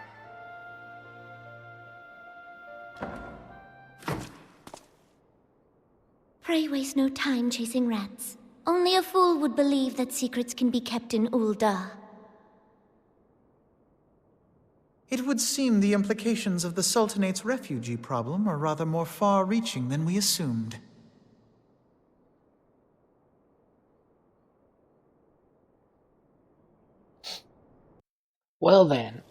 Pray waste no time chasing rats. Only a fool would believe that secrets can be kept in Uldar. It would seem the implications of the Sultanate's refugee problem are rather more far-reaching than we assumed. Well then.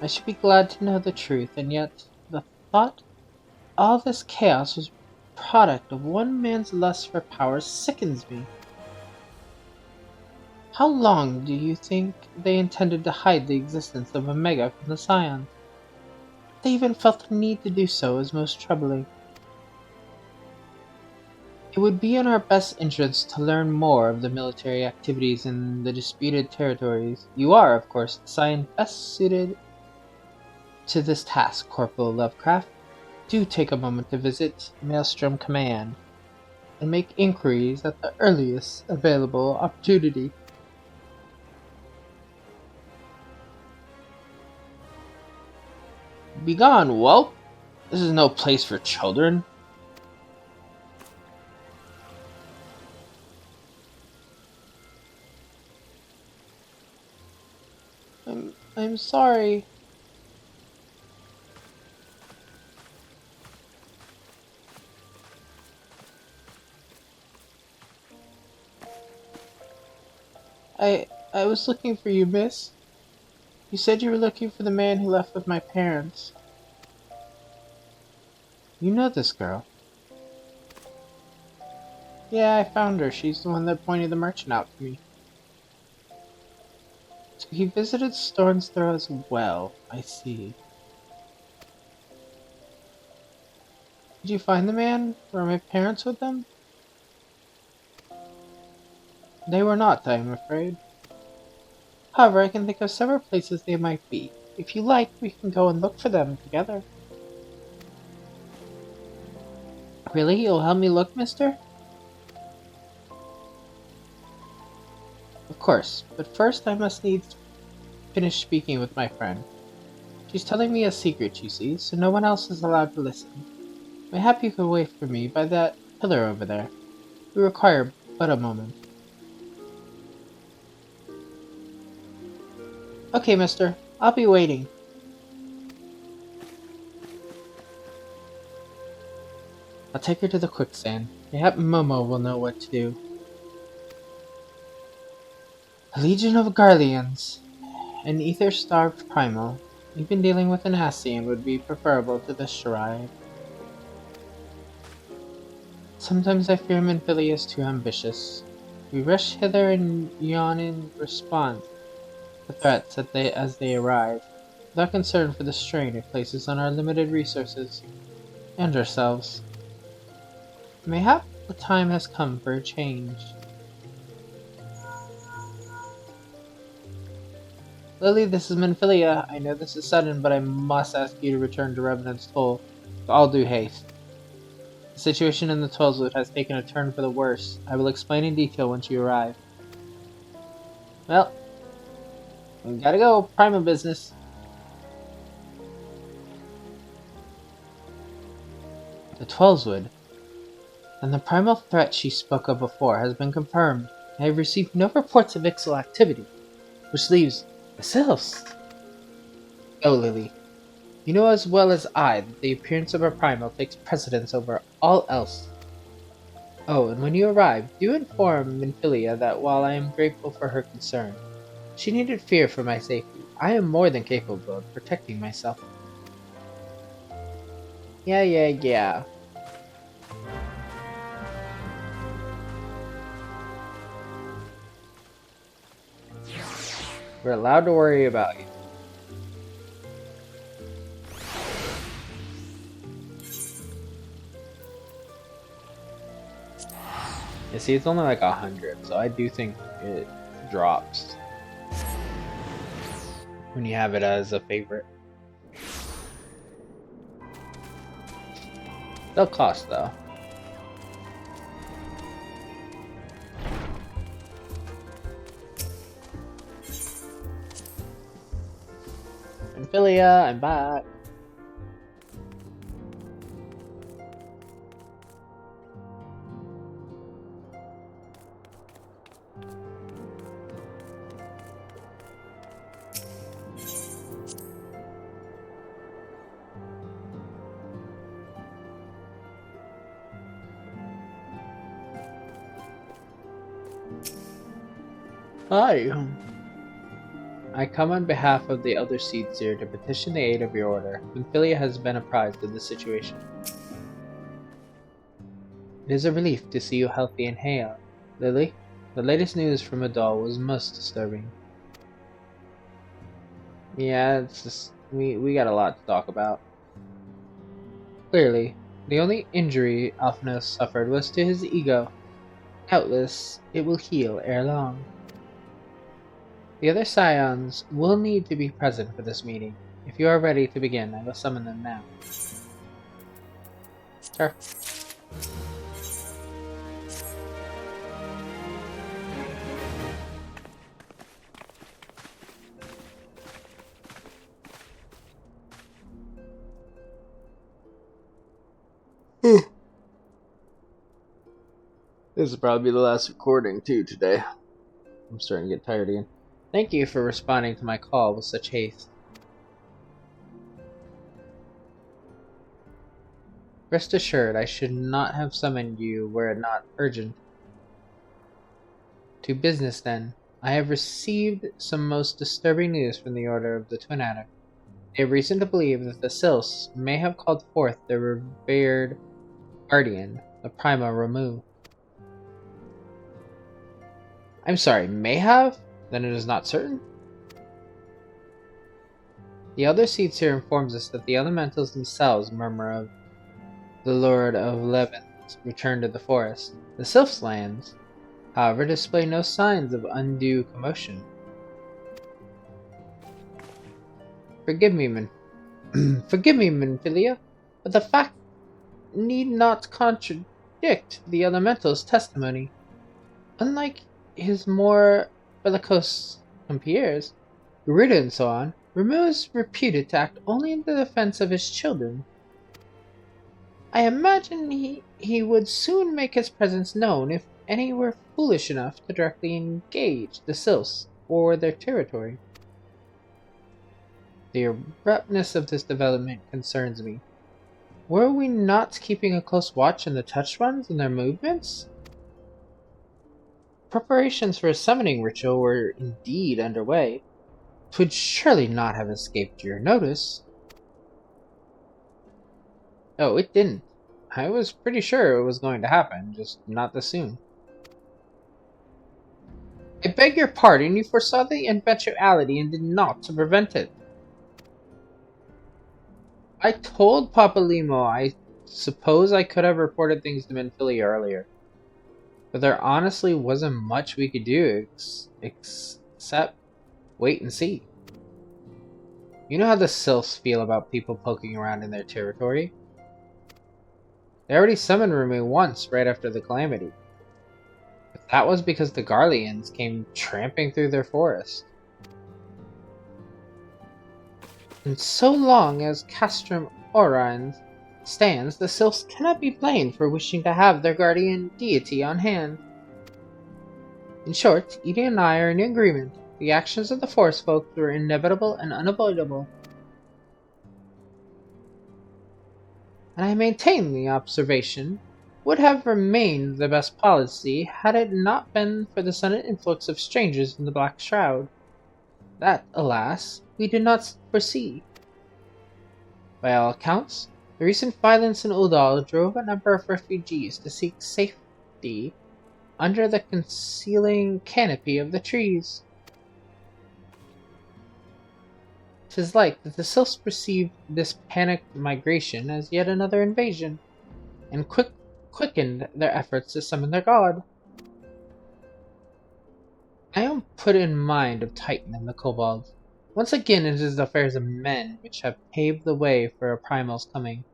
I should be glad to know the truth, and yet the thought all this chaos was product of one man's lust for power sickens me. How long do you think they intended to hide the existence of Omega from the Scions? They even felt the need to do so is most troubling. It would be in our best interest to learn more of the military activities in the disputed territories. You are, of course, the Scion best suited to this task, Corporal Lovecraft. Do take a moment to visit Maelstrom Command and make inquiries at the earliest available opportunity. Begone, whelp! This is no place for children. I'm sorry. I was looking for you, miss. You said you were looking for the man who left with my parents. You know this girl. Yeah, I found her. She's the one that pointed the merchant out to me. So he visited Storm's Throw as well. I see. Did you find the man? Were my parents with them? They were not, I am afraid. However, I can think of several places they might be. If you like, we can go and look for them together. Really? You'll help me look, mister? Of course, but first I must needs finish speaking with my friend. She's telling me a secret, you see, so no one else is allowed to listen. Mayhap you could wait for me by that pillar over there. We require but a moment. Okay, mister. I'll be waiting. I'll take her to the quicksand. Mayhap Momo will know what to do. A legion of Garleans. An ether-starved primal. Even dealing with an Ascian would be preferable to this charade. Sometimes I fear Minfilia is too ambitious. We rush hither and yon in response to threats as they arrive, without concern for the strain it places on our limited resources and ourselves. Mayhap the time has come for a change. Lily, this is Minfilia. I know this is sudden, but I must ask you to return to Revenant's Toll with all due haste. The situation in the Tweleswood has taken a turn for the worse. I will explain in detail once you arrive. Well, gotta go. Primal business. The Tweleswood. And the primal threat she spoke of before has been confirmed. I have received no reports of Ixal activity, which leaves Bacillus. Go, Lily. You know as well as I that the appearance of a primal takes precedence over all else. Oh, and when you arrive, do inform Minfilia that while I am grateful for her concern, she needn't fear for my safety. I am more than capable of protecting myself. Yeah. We're allowed to worry about you. You see, it's only like 100, so I do think it drops when you have it as a favorite. They'll cost though. Amphilia, I'm back. Hi. I come on behalf of the Elder Seedseer to petition the aid of your order. Symphilia has been apprised of the situation. It is a relief to see you healthy and hale. Lily, the latest news from Adal was most disturbing. Yeah, it's just we got a lot to talk about. Clearly, the only injury Alphonse suffered was to his ego. Doubtless, it will heal ere long. The other scions will need to be present for this meeting. If you are ready to begin, I will summon them now. Sure. This will probably be the last recording, too, today. I'm starting to get tired again. Thank you for responding to my call with such haste. Rest assured, I should not have summoned you were it not urgent. To business, then. I have received some most disturbing news from the Order of the Twin Adder. They have reason to believe that the Sylphs may have called forth their revered guardian, the Prima Ramu. I'm sorry, may have? Then it is not certain? The Elder Seedseer informs us that the elementals themselves murmur of the Lord of Levin's return to the forest. The Sylphs' lands, however, display no signs of undue commotion. Forgive me, Minfilia, but the fact need not contradict the elemental's testimony. Unlike his more bellicose compeers, Garuda and so on, Ramu is reputed to act only in the defense of his children. I imagine he would soon make his presence known if any were foolish enough to directly engage the Sylphs or their territory. The abruptness of this development concerns me. Were we not keeping a close watch on the touched ones and their movements? Preparations for a summoning ritual were indeed underway. 'Twould surely not have escaped your notice. Oh, it didn't. I was pretty sure it was going to happen, just not this soon. I beg your pardon, you foresaw the eventuality and did naught to prevent it. I told Papa Limo I suppose I could have reported things to Minfilia earlier. But there honestly wasn't much we could do except wait and see. You know how the Sylphs feel about people poking around in their territory? They already summoned Rumi once right after the calamity. But that was because the Garleans came tramping through their forest. And so long as Castrum Orines stands, the Sylphs cannot be blamed for wishing to have their guardian deity on hand. In short, Edie and I are in agreement. The actions of the forest folk were inevitable and unavoidable. And I maintain the observation would have remained the best policy had it not been for the sudden influx of strangers in the Black Shroud. That, alas, we did not foresee. By all accounts, the recent violence in Udal drove a number of refugees to seek safety under the concealing canopy of the trees. 'Tis like that the Sylphs perceived this panicked migration as yet another invasion, and quickened their efforts to summon their god. I am put in mind of Titan and the kobolds. Once again it is the affairs of men which have paved the way for a primal's coming.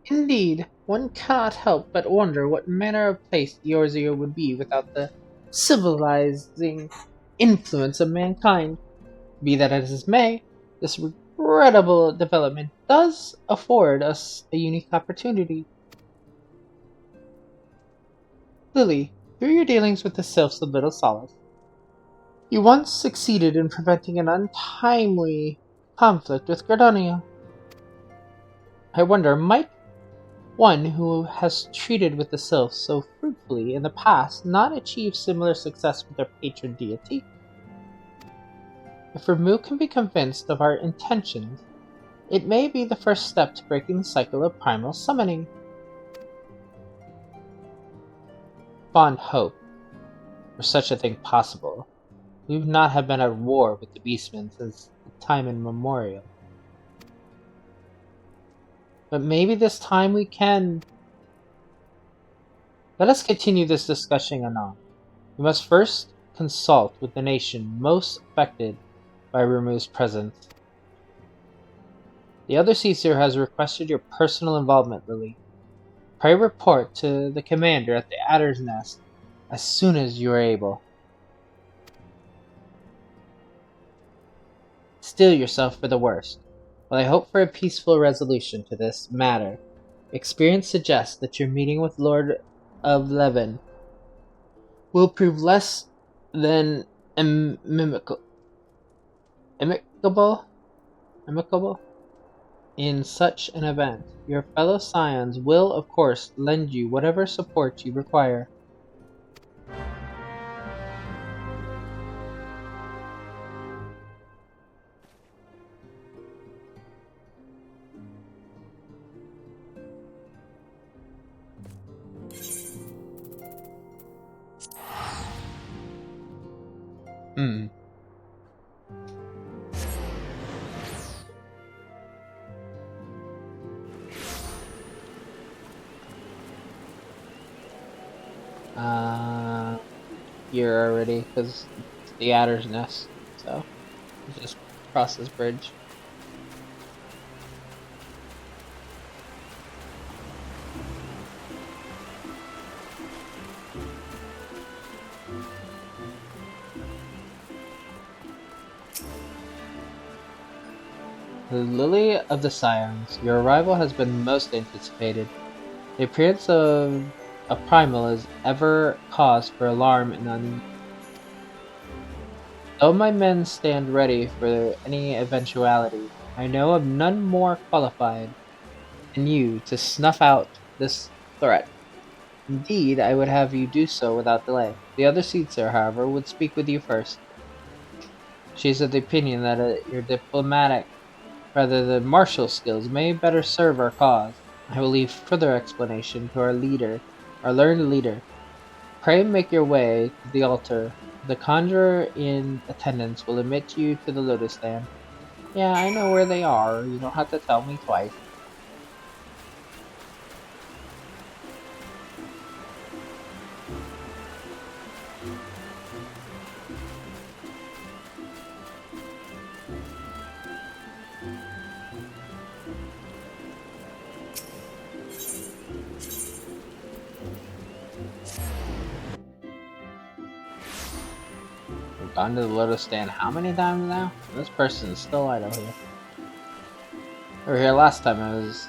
Indeed, one cannot help but wonder what manner of place Eorzea would be without the civilizing influence of mankind. Be that as it may, this regrettable development does afford us a unique opportunity. Lily, through your dealings with the Sylphs of Little Solace, you once succeeded in preventing an untimely conflict with Gardonia. I wonder, might One who has treated with the sylphs so fruitfully in the past not achieved similar success with their patron deity? If Ramu can be convinced of our intentions, it may be the first step to breaking the cycle of primal summoning. Fond hope, were such a thing possible, we would not have been at war with the beastmen since time immemorial. But maybe this time we can. Let us continue this discussion anon. We must first consult with the nation most affected by Ramu's presence. The other Caesar has requested your personal involvement, Lily. Pray report to the commander at the Adder's Nest as soon as you are able. Steel yourself for the worst. While I hope for a peaceful resolution to this matter, experience suggests that your meeting with Lord of Levin will prove less than amicable. In such an event, your fellow scions will, of course, lend you whatever support you require. Hmm. Here already, because it's the Adder's Nest, so just cross this bridge. The Lily of the Scions, your arrival has been most anticipated. The appearance of a primal is ever cause for alarm and unease. Though my men stand ready for any eventuality, I know of none more qualified than you to snuff out this threat. Indeed, I would have you do so without delay. The other Caesar, however, would speak with you first. She is of the opinion that your diplomatic rather than martial skills may better serve our cause. I will leave further explanation to our learned leader. Pray make your way to the altar. The conjurer in attendance will admit you to the lotus stand. Yeah, I know where they are. You don't have to tell me twice. We've gone to the lotus stand how many times now? This person is still idle here. They were here last time I was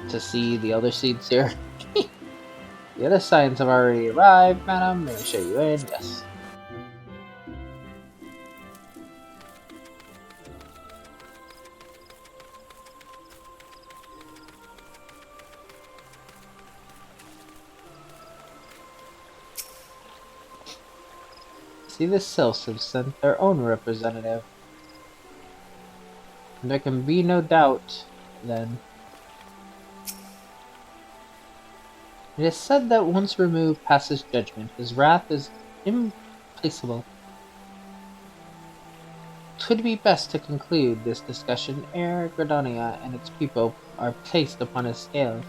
to see the other seeds here. The other signs have already arrived, madam. May I show you in? Yes. See, the sylphs have sent their own representative. And there can be no doubt, then. It is said that once removed past his judgment, his wrath is implacable. 'Twould be best to conclude this discussion ere Gradonia and its people are placed upon his scales.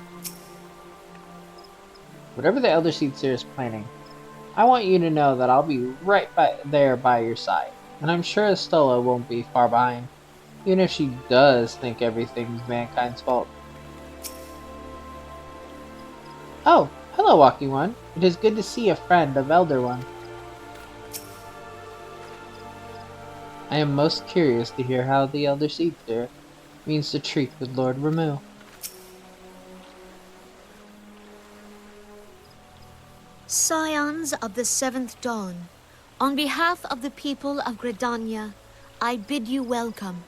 Whatever the Elder Seedseer is planning, I want you to know that I'll be right there by your side, and I'm sure Estola won't be far behind, even if she does think everything's mankind's fault. Oh, hello, Walking One. It is good to see a friend of Elder One. I am most curious to hear how the Elder Seedseer means to treat with Lord Ramu. Scions of the Seventh Dawn, on behalf of the people of Gridania, I bid you welcome.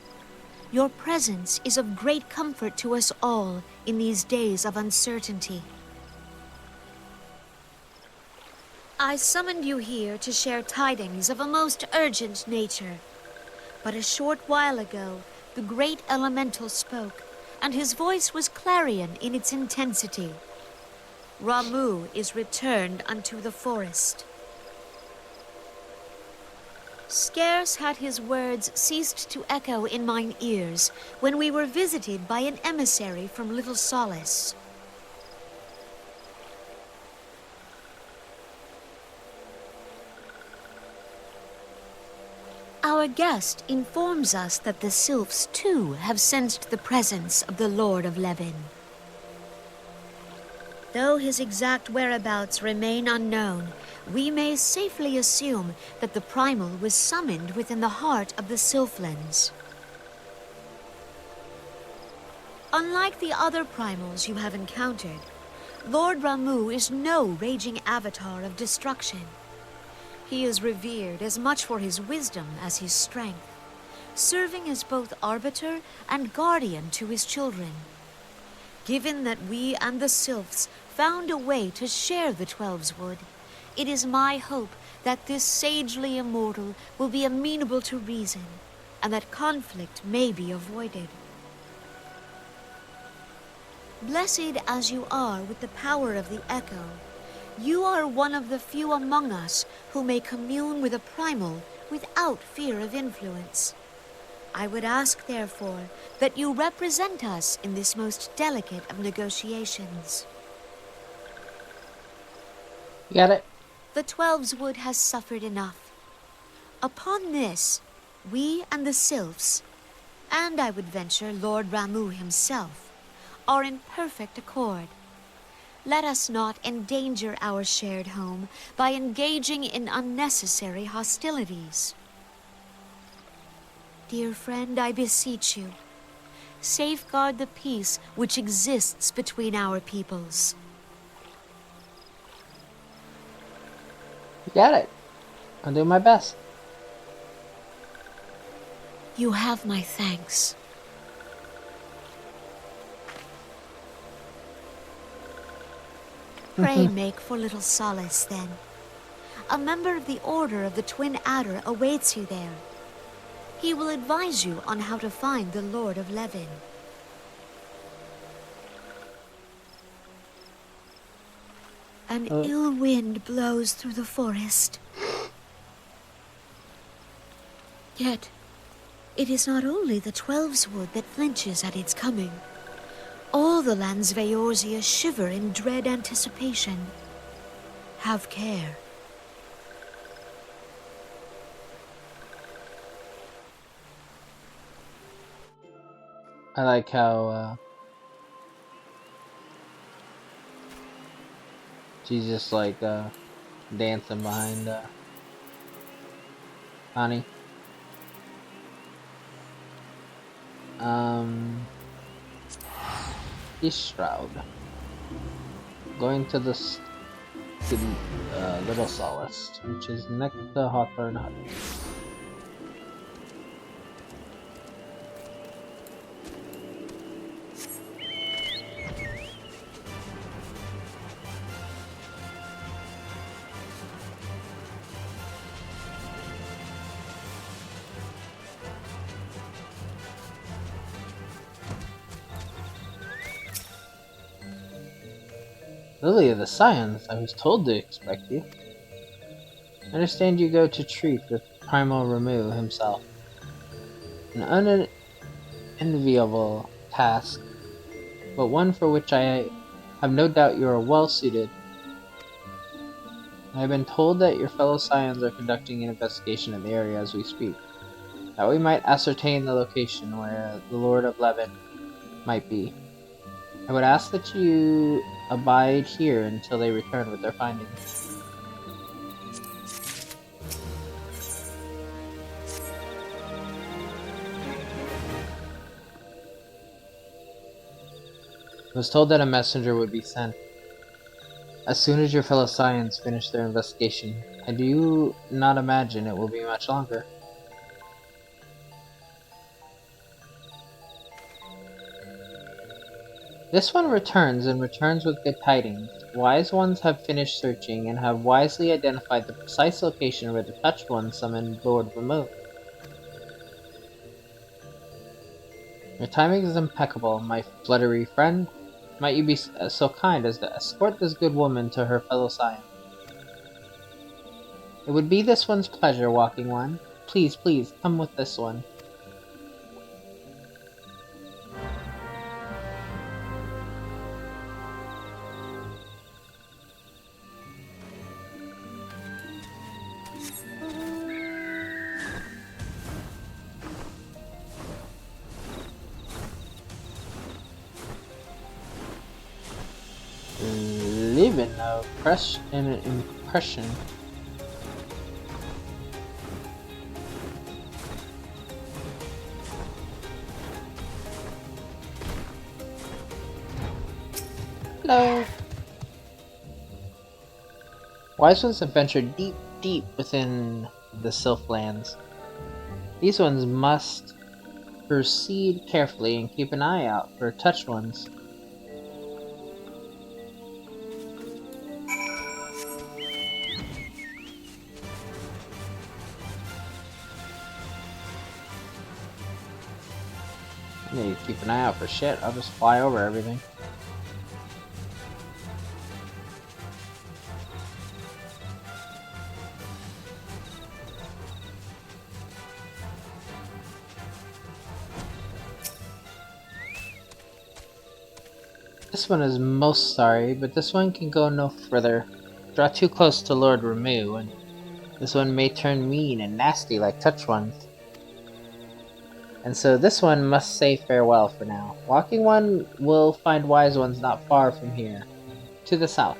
Your presence is of great comfort to us all in these days of uncertainty. I summoned you here to share tidings of a most urgent nature. But a short while ago, the great elemental spoke, and his voice was clarion in its intensity. Ramu is returned unto the forest. Scarce had his words ceased to echo in mine ears when we were visited by an emissary from Little Solace. Our guest informs us that the sylphs too have sensed the presence of the Lord of Levin. Though his exact whereabouts remain unknown, we may safely assume that the primal was summoned within the heart of the Sylphlands. Unlike the other primals you have encountered, Lord Ramu is no raging avatar of destruction. He is revered as much for his wisdom as his strength, serving as both arbiter and guardian to his children. Given that we and the Sylphs found a way to share the Twelves Wood, it is my hope that this sagely immortal will be amenable to reason, and that conflict may be avoided. Blessed as you are with the power of the Echo, you are one of the few among us who may commune with a primal without fear of influence. I would ask, therefore, that you represent us in this most delicate of negotiations. You got it? The Twelves Wood has suffered enough. Upon this, we and the Sylphs, and I would venture Lord Ramu himself, are in perfect accord. Let us not endanger our shared home by engaging in unnecessary hostilities. Dear friend, I beseech you, safeguard the peace which exists between our peoples. You got it. I'll do my best. You have my thanks. Pray make for Little Solace, then. A member of the Order of the Twin Adder awaits you there. He will advise you on how to find the Lord of Levin. An ill wind blows through the forest. Yet, it is not only the Twelves Wood that flinches at its coming. All the lands Vaorzia shiver in dread anticipation. Have care. I like how she's just like dancing behind Connie. East Shroud. Going to the Little Solace, which is next to Hawthorne Hut. Lily of the Scions, I was told to expect you. I understand you go to treat with Primal Ramu himself. An unenviable task, but one for which I have no doubt you are well suited. I have been told that your fellow Scions are conducting an investigation in the area as we speak, that we might ascertain the location where the Lord of Levin might be. I would ask that you abide here until they return with their findings. I was told that a messenger would be sent as soon as your fellow Scions finish their investigation. I do not imagine it will be much longer. This one returns and returns with good tidings. Wise ones have finished searching and have wisely identified the precise location where the touched one summoned Lord Vermouth. Your timing is impeccable, my fluttery friend. Might you be so kind as to escort this good woman to her fellow scion? It would be this one's pleasure, walking one. Please, please, come with this one. Levin, an impression. Hello. Wise ones have ventured deep, deep within the Sylph lands. These ones must proceed carefully and keep an eye out for touched ones. I need to keep an eye out for shit. I'll just fly over everything. This one is most sorry, but this one can go no further. Draw too close to Lord Ramu, and this one may turn mean and nasty like touch ones. And so this one must say farewell for now. Walking one will find wise ones not far from here, to the south.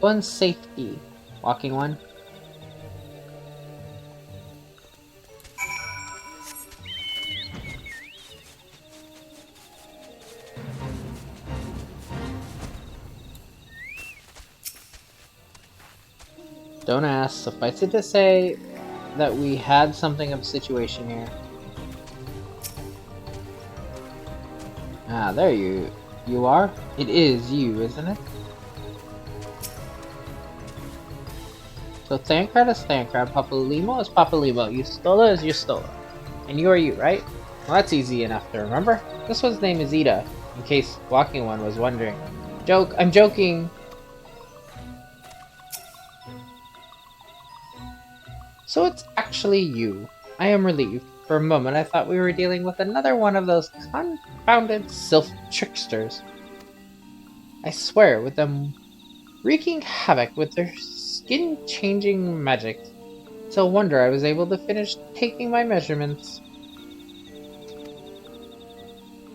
Go in safety, walking one. Don't ask. Suffice it to say that we had something of a situation here. Ah, there you are. It is you, isn't it? So Thancred is Thancred, Papalimo is Papalimo, Yustola is Yustola. And you are you, right? Well, that's easy enough to remember. This one's name is Ida, in case Walking One was wondering. I'm joking! So it's actually you. I am relieved. For a moment I thought we were dealing with another one of those confounded Sylph tricksters. I swear, with them wreaking havoc with their skin-changing magic. It's a wonder I was able to finish taking my measurements.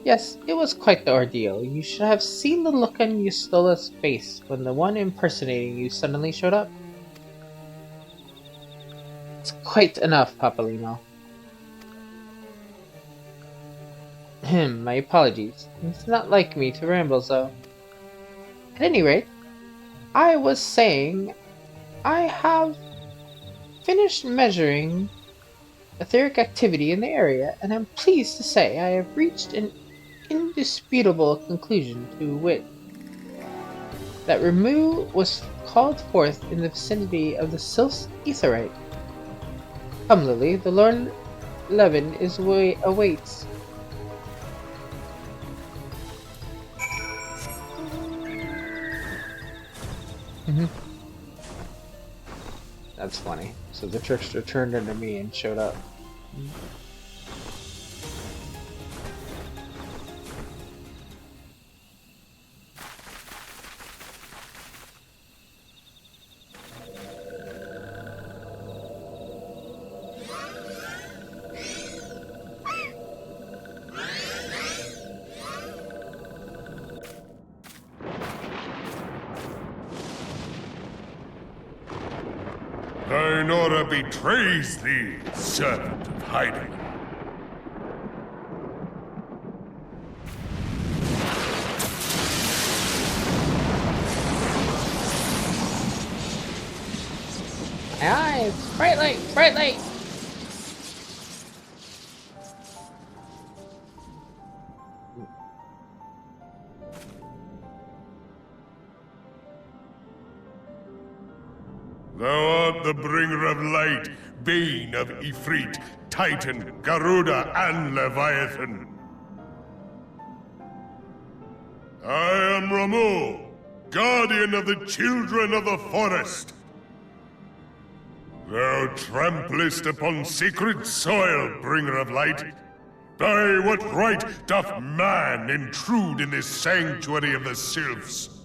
Yes, it was quite the ordeal. You should have seen the look on Yustola's face when the one impersonating you suddenly showed up. It's quite enough, Papalino. My apologies. It's not like me to ramble so. At any rate, I was saying I have finished measuring etheric activity in the area, and I'm pleased to say I have reached an indisputable conclusion, to wit, that Ramu was called forth in the vicinity of the Sylph's Aetheryte. Come, Lily, the Lord Levin awaits. That's funny. So the trickster turned into me and showed up. Thine order betrays thee, servant of hiding. My eyes! Bright light! Bright light! Thou art the bringer of light, bane of Ifrit, Titan, Garuda, and Leviathan. I am Ramu, guardian of the children of the forest. Thou tramplest upon sacred soil, bringer of light. By what right doth man intrude in this sanctuary of the sylphs?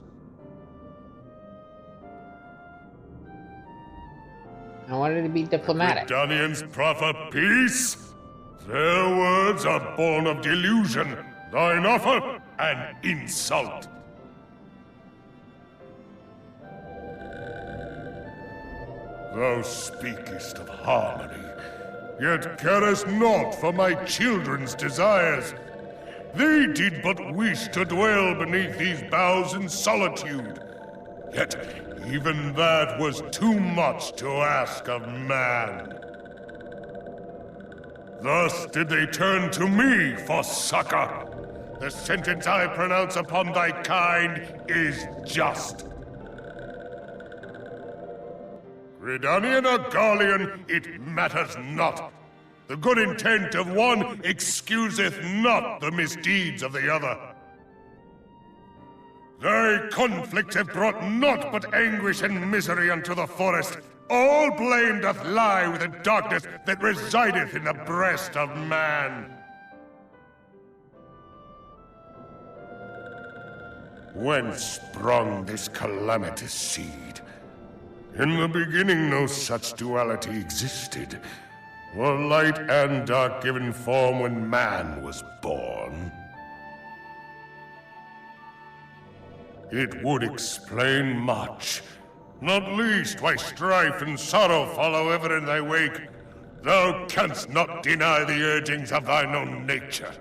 I wanted to be diplomatic. Redanians proffer peace? Their words are born of delusion, thine offer an insult. Thou speakest of harmony, yet carest not for my children's desires. They did but wish to dwell beneath these boughs in solitude. Yet even that was too much to ask of man. Thus did they turn to me for succor. The sentence I pronounce upon thy kind is just. Redanian or Garlean, it matters not. The good intent of one excuseth not the misdeeds of the other. Thy conflicts have brought naught but anguish and misery unto the forest. All blame doth lie with the darkness that resideth in the breast of man. Whence sprung this calamitous seed? In the beginning no such duality existed. Were light and dark given form when man was born? It would explain much, not least why strife and sorrow follow ever in thy wake. Thou canst not deny the urgings of thine own nature.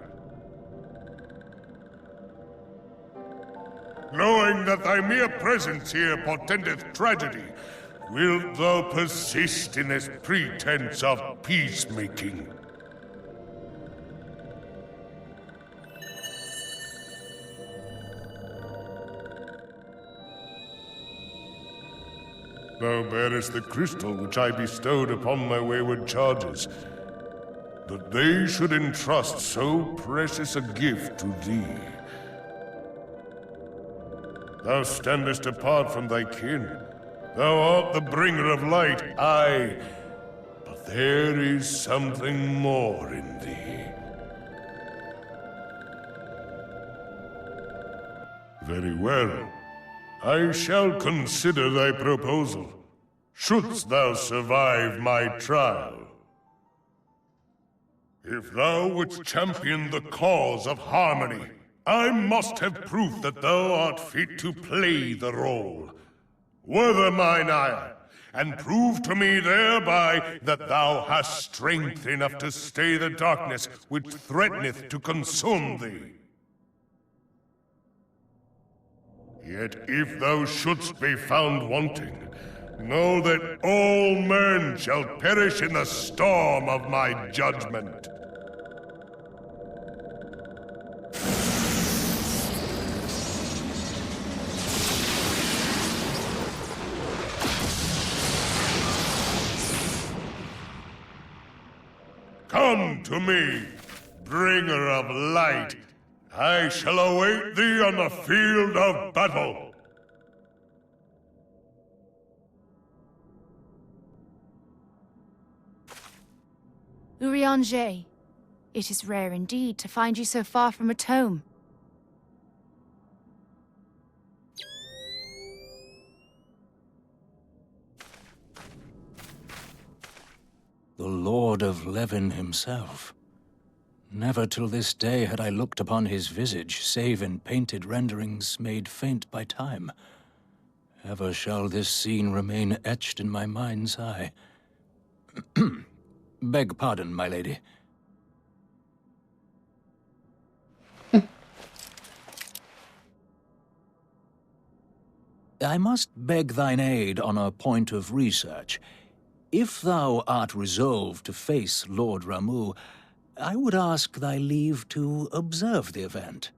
Knowing that thy mere presence here portendeth tragedy, wilt thou persist in this pretense of peacemaking? Thou bearest the crystal which I bestowed upon my wayward charges. That they should entrust so precious a gift to thee. Thou standest apart from thy kin. Thou art the bringer of light, aye. But there is something more in thee. Very well. I shall consider thy proposal, shouldst thou survive my trial. If thou wouldst champion the cause of harmony, I must have proof that thou art fit to play the role. Wither mine ire, and prove to me thereby that thou hast strength enough to stay the darkness which threateneth to consume thee. Yet if thou shouldst be found wanting, know that all men shall perish in the storm of my judgment. Come to me, bringer of light. I shall await thee on the field of battle. Urianger, it is rare indeed to find you so far from a tome. The Lord of Levin himself. Never till this day had I looked upon his visage, save in painted renderings made faint by time. Ever shall this scene remain etched in my mind's eye. Beg pardon, my lady. I must beg thine aid on a point of research. If thou art resolved to face Lord Ramu, I would ask thy leave to observe the event.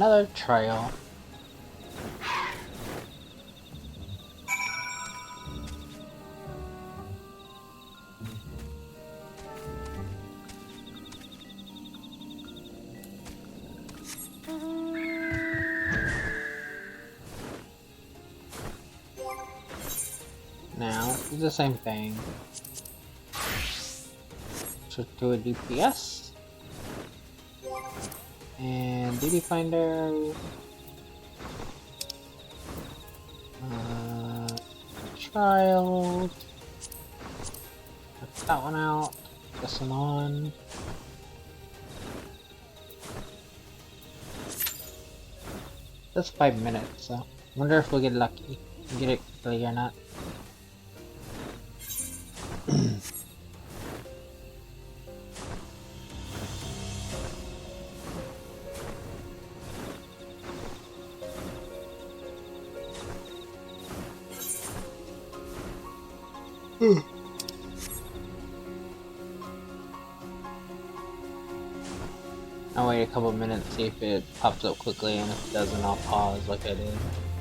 another trail. Now, it's the same thing. Switch to a DPS. And Duty Finder. Child. Cut that one out. This one on. That's 5 minutes, so I wonder if we'll get lucky and get it quickly or not. I'll wait a couple minutes, see if it pops up quickly, and if it doesn't, I'll pause like I did.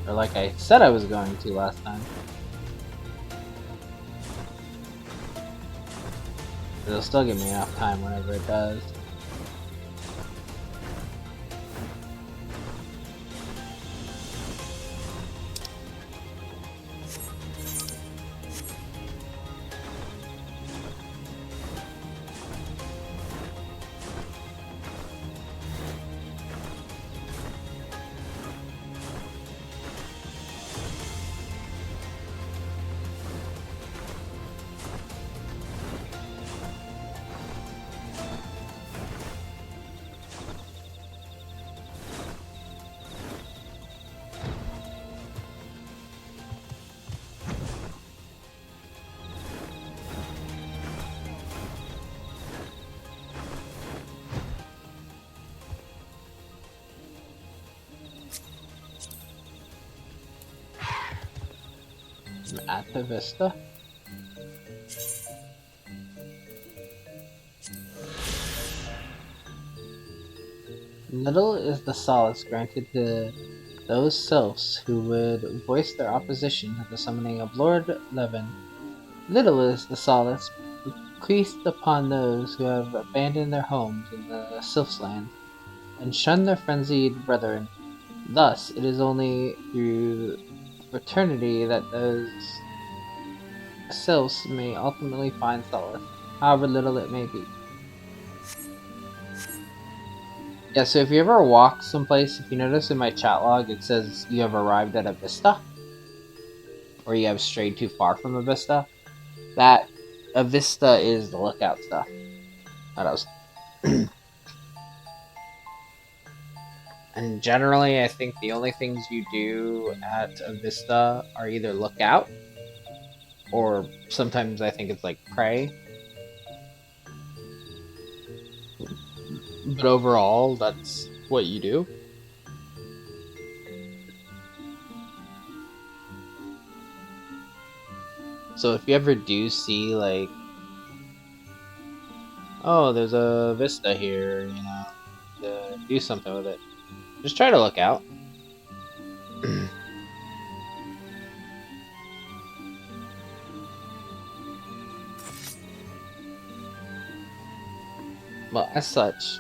Or like I said I was going to last time. It'll still give me enough time whenever it does. At the Vista. Little is the solace granted to those sylphs who would voice their opposition to the summoning of Lord Levin. Little is the solace bequeathed upon those who have abandoned their homes in the Sylph's land and shunned their frenzied brethren. Thus, it is only through fraternity that those sylphs may ultimately find solace, however little it may be. Yeah, so if you ever walk someplace, if you notice in my chat log it says you have arrived at a vista, or you have strayed too far from a vista, that a vista is the lookout stuff. That I was And generally I think the only things you do at a vista are either look out, or sometimes I think it's like pray. But overall, that's what you do. So if you ever do see like, oh, there's a vista here, you know, to do something with it, just try to look out. Well, as such,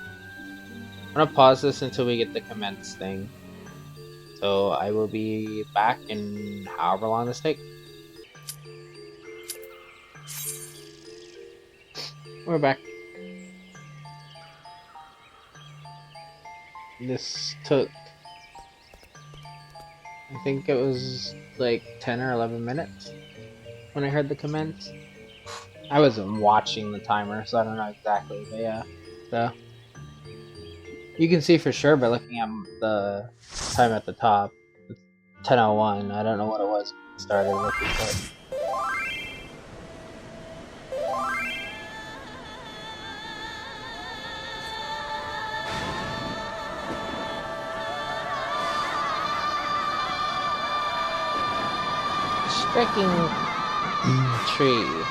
I'm gonna pause this until we get the commence thing. So I will be back in however long this takes. We're back. This took, I think it was like 10 or 11 minutes when I heard the commence. I wasn't watching the timer, so I don't know exactly, but yeah. So you can see for sure by looking at the time at the top. It's 10:01. I don't know what it was when it started looking for. Striking tree.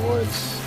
Woods.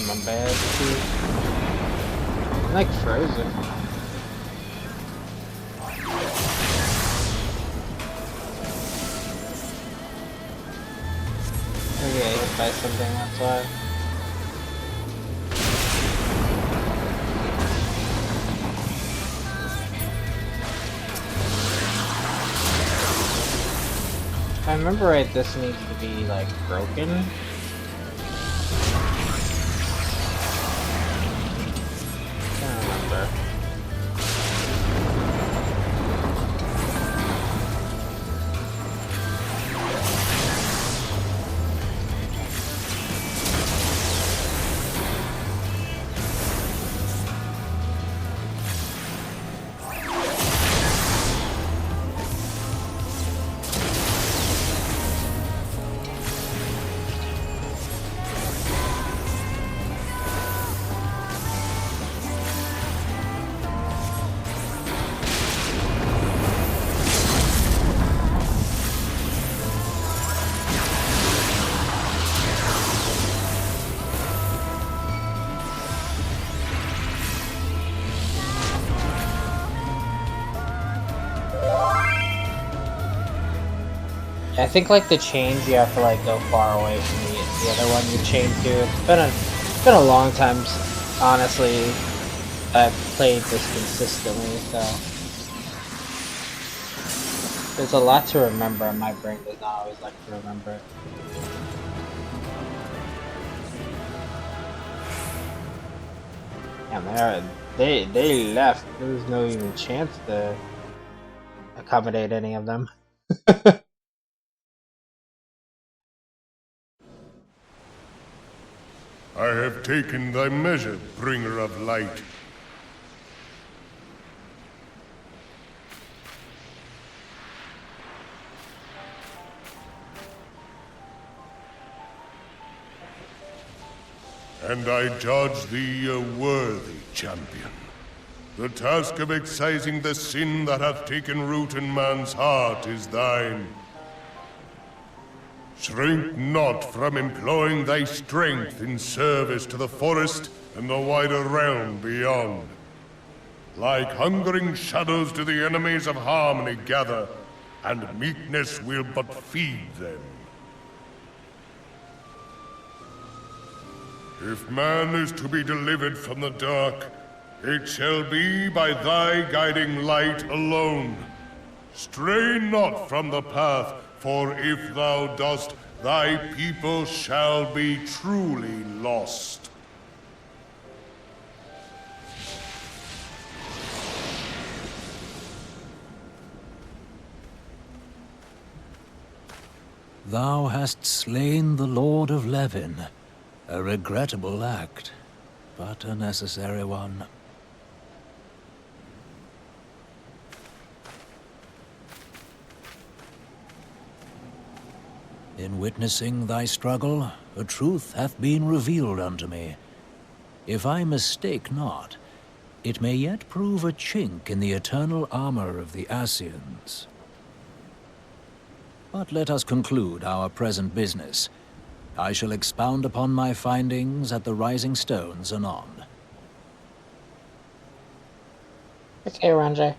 My bad too. I'm like frozen. Maybe I hit by something, that's why. If I remember right, this needs to be like broken. I think like the change, you have to like go far away from the other one you chain to. It's been a long time, honestly. I've played this consistently, so there's a lot to remember. My brain does not always like to remember it. Yeah, they left. There was no even chance to accommodate any of them. I have taken thy measure, bringer of light. And I judge thee a worthy champion. The task of excising the sin that hath taken root in man's heart is thine. Shrink not from employing thy strength in service to the forest and the wider realm beyond. Like hungering shadows do the enemies of harmony gather, and meekness will but feed them. If man is to be delivered from the dark, it shall be by thy guiding light alone. Stray not from the path, for if thou dost, thy people shall be truly lost. Thou hast slain the Lord of Levin. A regrettable act, but a necessary one. In witnessing thy struggle, a truth hath been revealed unto me. If I mistake not, it may yet prove a chink in the eternal armor of the Ascians. But let us conclude our present business. I shall expound upon my findings at the Rising Stones anon. Okay, Ranjay.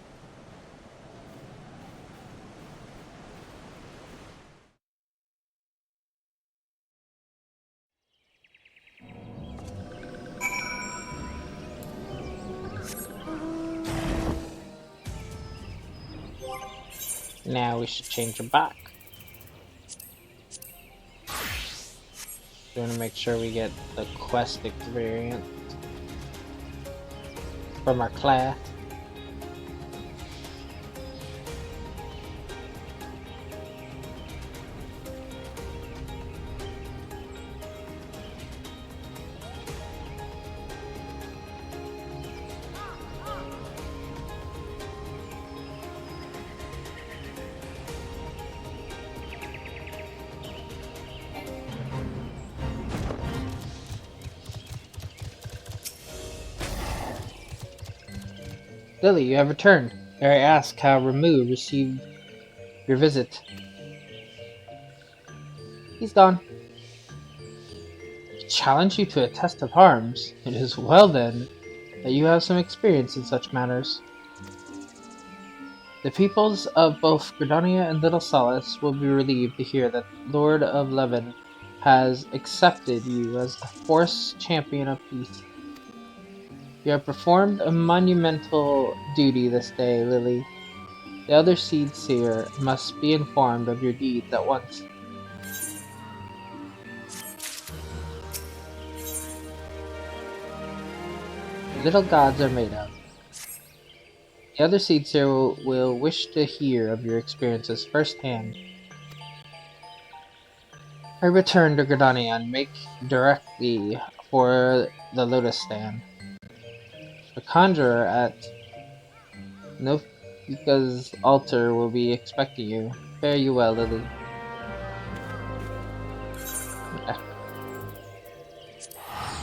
Now we should change it back. We want to make sure we get the quest variant from our class. Lily, you have returned. Ere I ask how Ramu received your visit. He's gone. He challenged you to a test of arms. It is well then that you have some experience in such matters. The peoples of both Gridania and Little Solace will be relieved to hear that Lord of Levin has accepted you as the Force Champion of Peace. You have performed a monumental duty this day, Lily. The other Seed Seer must be informed of your deeds at once. Little gods are made of. The other Seed Seer will wish to hear of your experiences firsthand. I return to Gridania and make directly for the Lotus Stand. The conjurer at Nofika's altar will be expecting you. Fare you well, Lily. Yeah.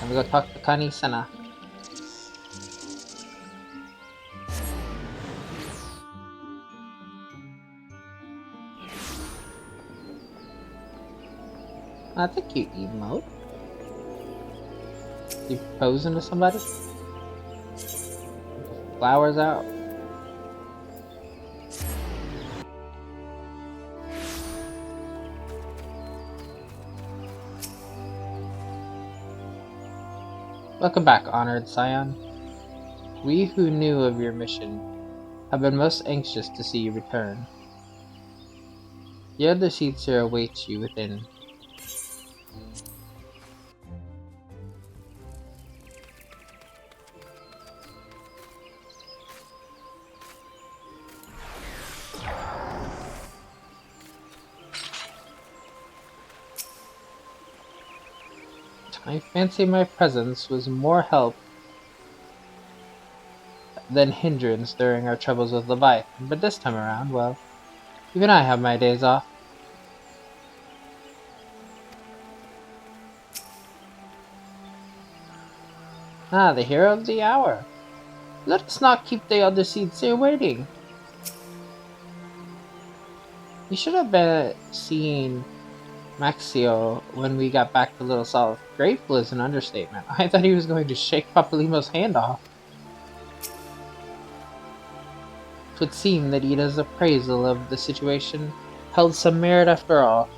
I'm gonna go talk to Kani Sana. That's a cute emote. You proposing to somebody? Flowers out. Welcome back, honored scion. We who knew of your mission have been most anxious to see you return. The other seats here awaits you within. I fancy my presence was more help than hindrance during our troubles with Leviathan, but this time around, well, even I have my days off. Ah, the hero of the hour. Let us not keep the other seats here waiting. You should have been seeing Maxio when we got back to Little South. Grateful is an understatement. I thought he was going to shake Papalimo's hand off. It would seem that Ida's appraisal of the situation held some merit after all.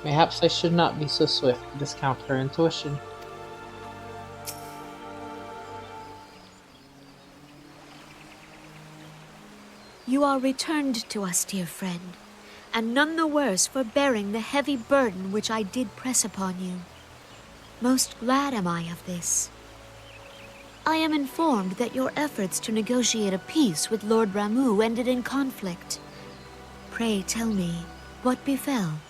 Perhaps I should not be so swift to discount her intuition. You are returned to us, dear friend, and none the worse for bearing the heavy burden which I did press upon you. Most glad am I of this. I am informed that your efforts to negotiate a peace with Lord Ramu ended in conflict. Pray tell me, what befell?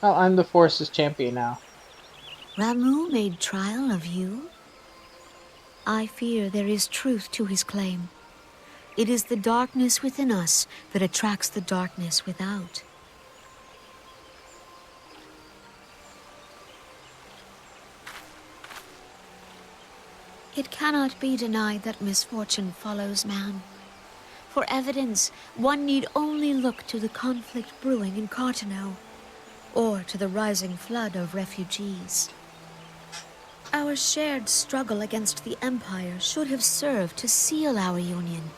Well, I'm the Force's champion now. Ramu made trial of you? I fear there is truth to his claim. It is the darkness within us that attracts the darkness without. It cannot be denied that misfortune follows man. For evidence, one need only look to the conflict brewing in Cartano, or to the rising flood of refugees. Our shared struggle against the Empire should have served to seal our union.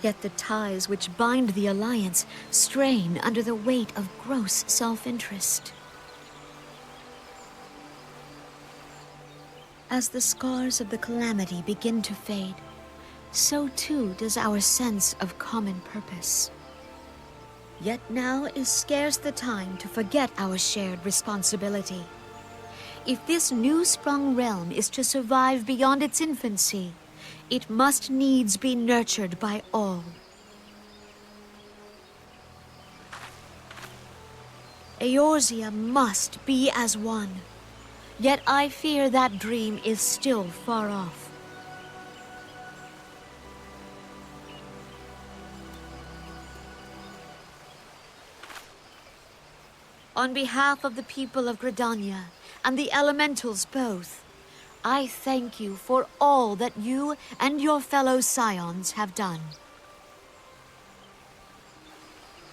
Yet the ties which bind the Alliance strain under the weight of gross self-interest. As the scars of the calamity begin to fade, so too does our sense of common purpose. Yet now is scarce the time to forget our shared responsibility. If this new-sprung realm is to survive beyond its infancy, it must needs be nurtured by all. Eorzea must be as one. Yet I fear that dream is still far off. On behalf of the people of Gridania and the elementals both, I thank you for all that you and your fellow scions have done.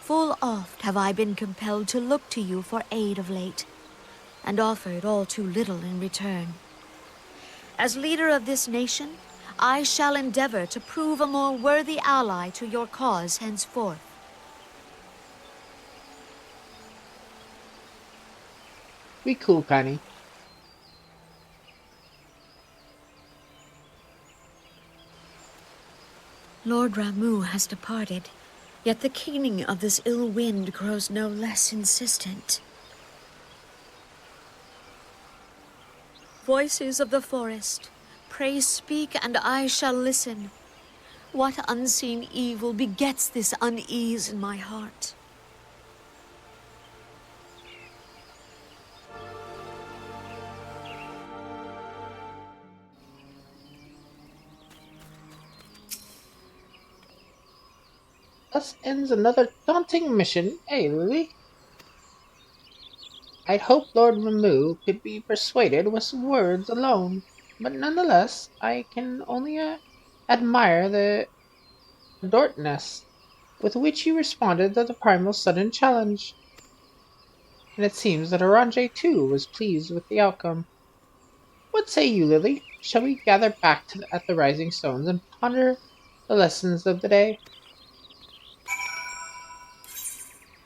Full oft have I been compelled to look to you for aid of late, and offered all too little in return. As leader of this nation, I shall endeavor to prove a more worthy ally to your cause henceforth. Be cool, Connie. Lord Ramu has departed, yet the keening of this ill wind grows no less insistent. Voices of the forest, pray speak and I shall listen. What unseen evil begets this unease in my heart? Thus ends another daunting mission, eh, Lily? I'd hoped Lord Ramu could be persuaded with words alone, but nonetheless, I can only admire the adroitness with which he responded to the Primal's sudden challenge. And it seems that Orange too was pleased with the outcome. What say you, Lily? Shall we gather back at the Rising Stones and ponder the lessons of the day?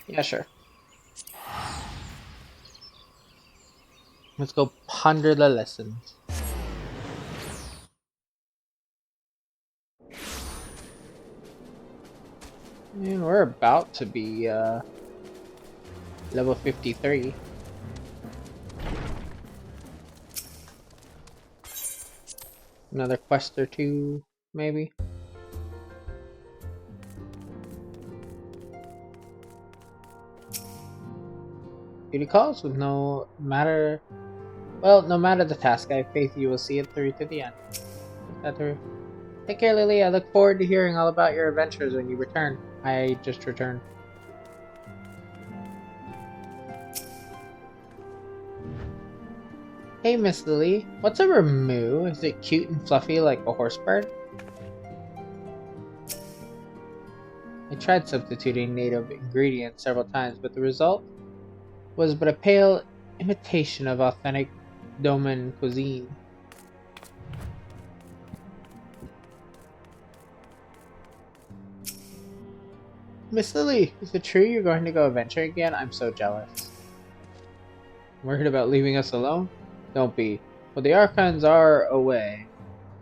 Yeah, sure. Let's go ponder the lessons. And we're about to be level 53. Another quest or two, maybe. Duty calls with no matter the task, I have faith you will see it through to the end. Take care, Lily. I look forward to hearing all about your adventures when you return. I just returned. Hey, Miss Lily. What's a Ramu? Is it cute and fluffy like a horse bird? I tried substituting native ingredients several times, but the result was but a pale imitation of authentic Doman cuisine. Miss Lily, is it true you're going to go adventuring again? I'm so jealous. Worried about leaving us alone? Don't be. Well, the Archons are away.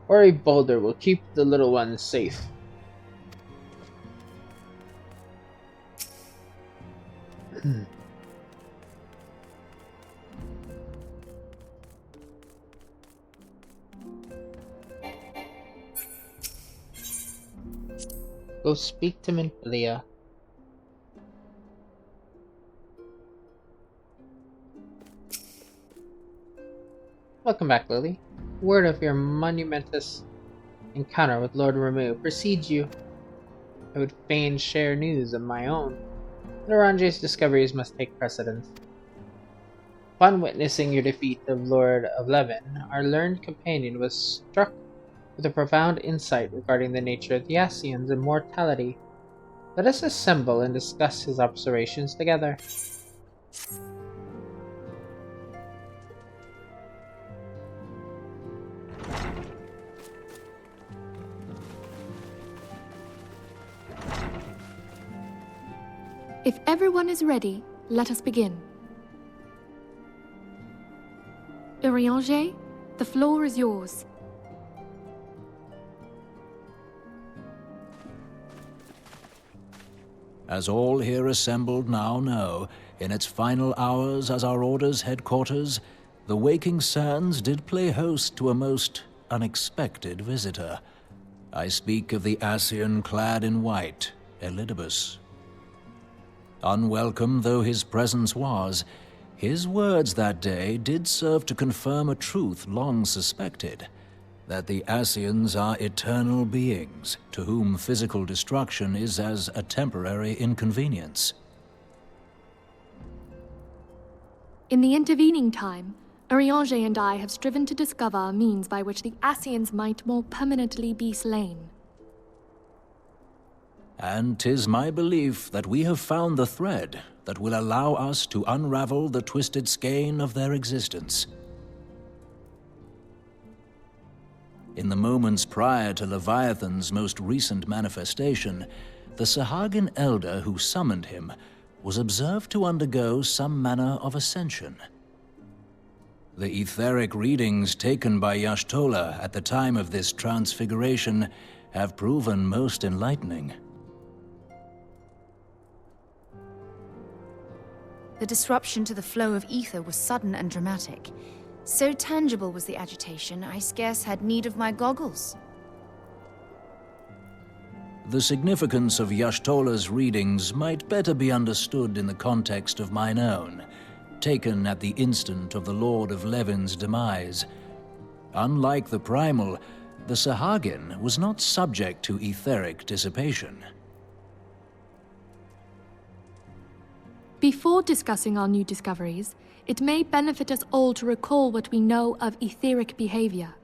Ori Boulder will keep the little ones safe. Go speak to Minfilia. Welcome back, Lily. Word of your monumentous encounter with Lord Ramu precedes you. I would fain share news of my own, but Orange's discoveries must take precedence. Upon witnessing your defeat of Lord of Levin, our learned companion was struck with a profound insight regarding the nature of the Ascians' immortality. Let us assemble and discuss his observations together. If everyone is ready, let us begin. Urianger, the floor is yours. As all here assembled now know, in its final hours as our Order's headquarters, the waking sands did play host to a most unexpected visitor. I speak of the Ascian clad in white, Elidibus. Unwelcome though his presence was, his words that day did serve to confirm a truth long suspected, that the Ascians are eternal beings, to whom physical destruction is as a temporary inconvenience. In the intervening time, Urianger and I have striven to discover a means by which the Ascians might more permanently be slain. And 'tis my belief that we have found the thread that will allow us to unravel the twisted skein of their existence. In the moments prior to Leviathan's most recent manifestation, the Sahagin elder who summoned him was observed to undergo some manner of ascension. The etheric readings taken by Y'shtola at the time of this transfiguration have proven most enlightening. The disruption to the flow of ether was sudden and dramatic. So tangible was the agitation, I scarce had need of my goggles. The significance of Y'shtola's readings might better be understood in the context of mine own, taken at the instant of the Lord of Levin's demise. Unlike the primal, the Sahagin was not subject to etheric dissipation. Before discussing our new discoveries, it may benefit us all to recall what we know of etheric behavior.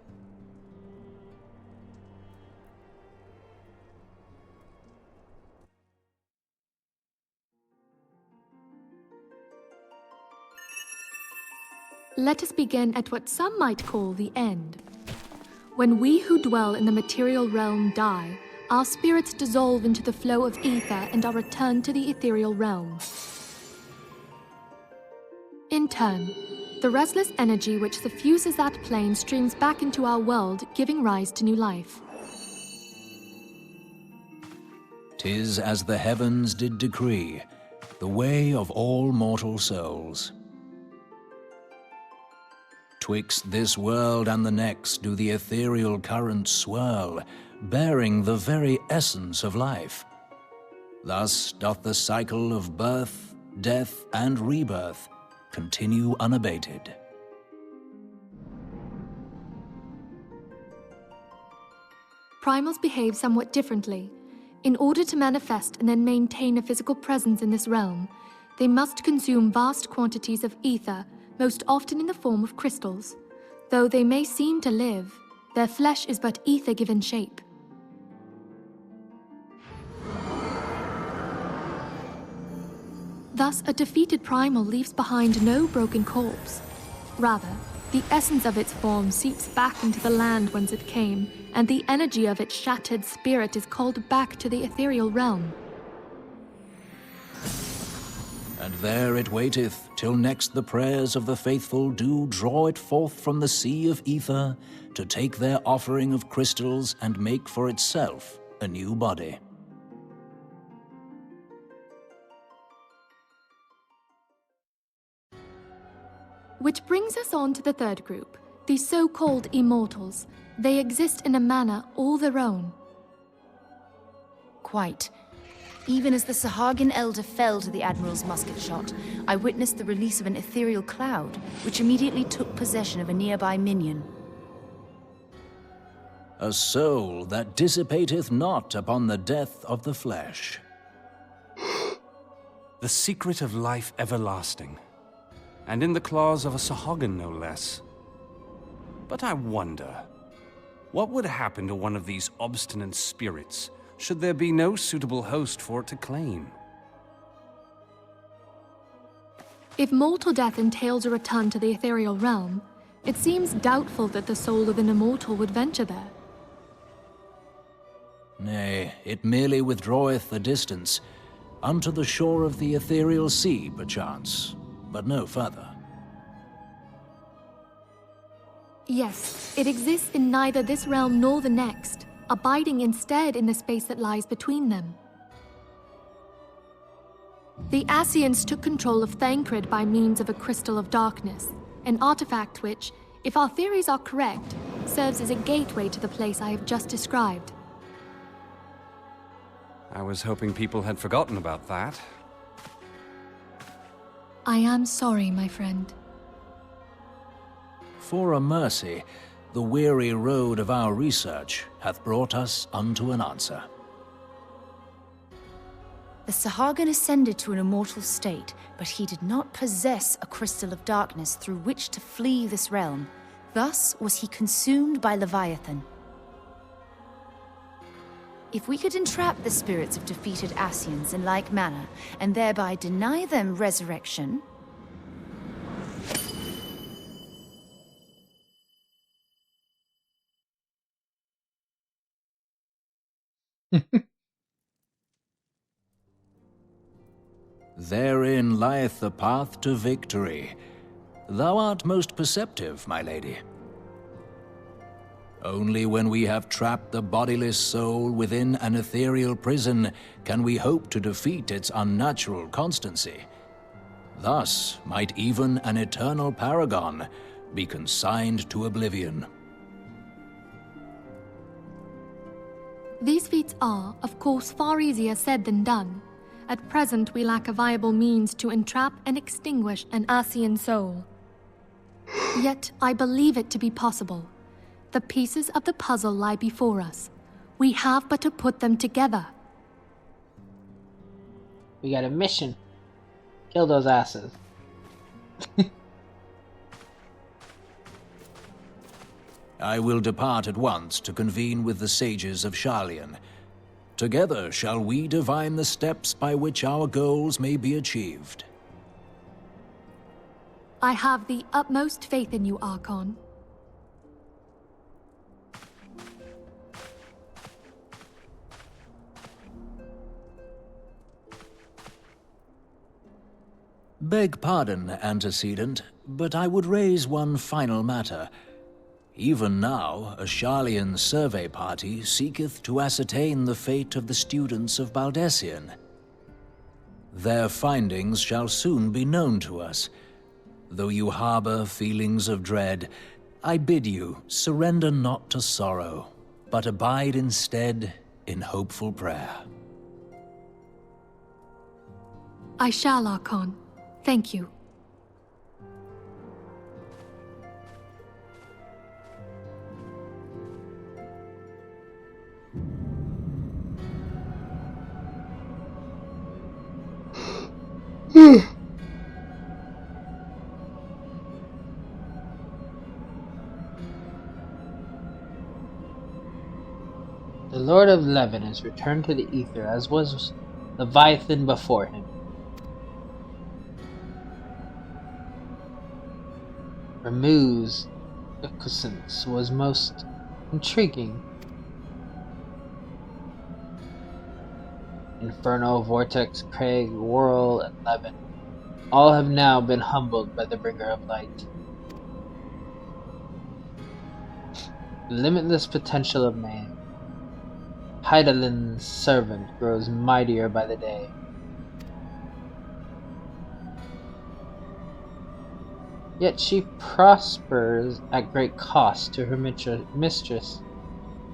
Let us begin at what some might call the end. When we who dwell in the material realm die, our spirits dissolve into the flow of ether and are returned to the ethereal realm. In turn, the restless energy which suffuses that plane streams back into our world, giving rise to new life. 'Tis as the heavens did decree, the way of all mortal souls. Twixt this world and the next do the ethereal currents swirl, bearing the very essence of life. Thus doth the cycle of birth, death, and rebirth continue unabated. Primals behave somewhat differently. In order to manifest and then maintain a physical presence in this realm, they must consume vast quantities of ether, most often in the form of crystals. Though they may seem to live, their flesh is but ether given shape. Thus, a defeated primal leaves behind no broken corpse. Rather, the essence of its form seeps back into the land whence it came, and the energy of its shattered spirit is called back to the ethereal realm. And there it waiteth, till next the prayers of the faithful do draw it forth from the sea of ether, to take their offering of crystals and make for itself a new body. Which brings us on to the third group, the so-called immortals. They exist in a manner all their own. Quite. Even as the Sahagin elder fell to the Admiral's musket shot, I witnessed the release of an ethereal cloud, which immediately took possession of a nearby minion. A soul that dissipateth not upon the death of the flesh. The secret of life everlasting. And in the claws of a Sahagin, no less. But I wonder, what would happen to one of these obstinate spirits should there be no suitable host for it to claim? If mortal death entails a return to the ethereal realm, it seems doubtful that the soul of an immortal would venture there. Nay, it merely withdraweth the distance, Unto the shore of the ethereal sea, perchance, but no further. Yes, it exists in neither this realm nor the next, abiding instead in the space that lies between them. The Ascians took control of Thancred by means of a crystal of darkness, an artifact which, if our theories are correct, serves as a gateway to the place I have just described. I was hoping people had forgotten about that. I am sorry, my friend. For a mercy, the weary road of our research hath brought us unto an answer. The Sahagin ascended to an immortal state, but he did not possess a crystal of darkness through which to flee this realm. Thus was he consumed by Leviathan. If we could entrap the spirits of defeated Ascians in like manner, and thereby deny them resurrection... Therein lieth the path to victory. Thou art most perceptive, my lady. Only when we have trapped the bodiless soul within an ethereal prison can we hope to defeat its unnatural constancy. Thus might even an eternal paragon be consigned to oblivion. These feats are, of course, far easier said than done. At present, we lack a viable means to entrap and extinguish an Ascian soul. Yet, I believe it to be possible. The pieces of the puzzle lie before us. We have but to put them together. We got a mission. Kill those asses. I will depart at once to convene with the sages of Sharlayan. Together shall we divine the steps by which our goals may be achieved. I have the utmost faith in you, Archon. Beg pardon, antecedent, but I would raise one final matter. Even now, a Sharlayan survey party seeketh to ascertain the fate of the students of Baldessian. Their findings shall soon be known to us. Though you harbor feelings of dread, I bid you surrender not to sorrow, but abide instead in hopeful prayer. I shall, Archon. Thank you. The Lord of Levin is returned to the ether, as was Leviathan before him. Ramuh's acquiescence was most intriguing. Inferno, Vortex, Craig, Whirl, and Levin all have now been humbled by the Bringer of Light. The limitless potential of man. Hydaelyn's servant grows mightier by the day. Yet she prospers at great cost to her mistress,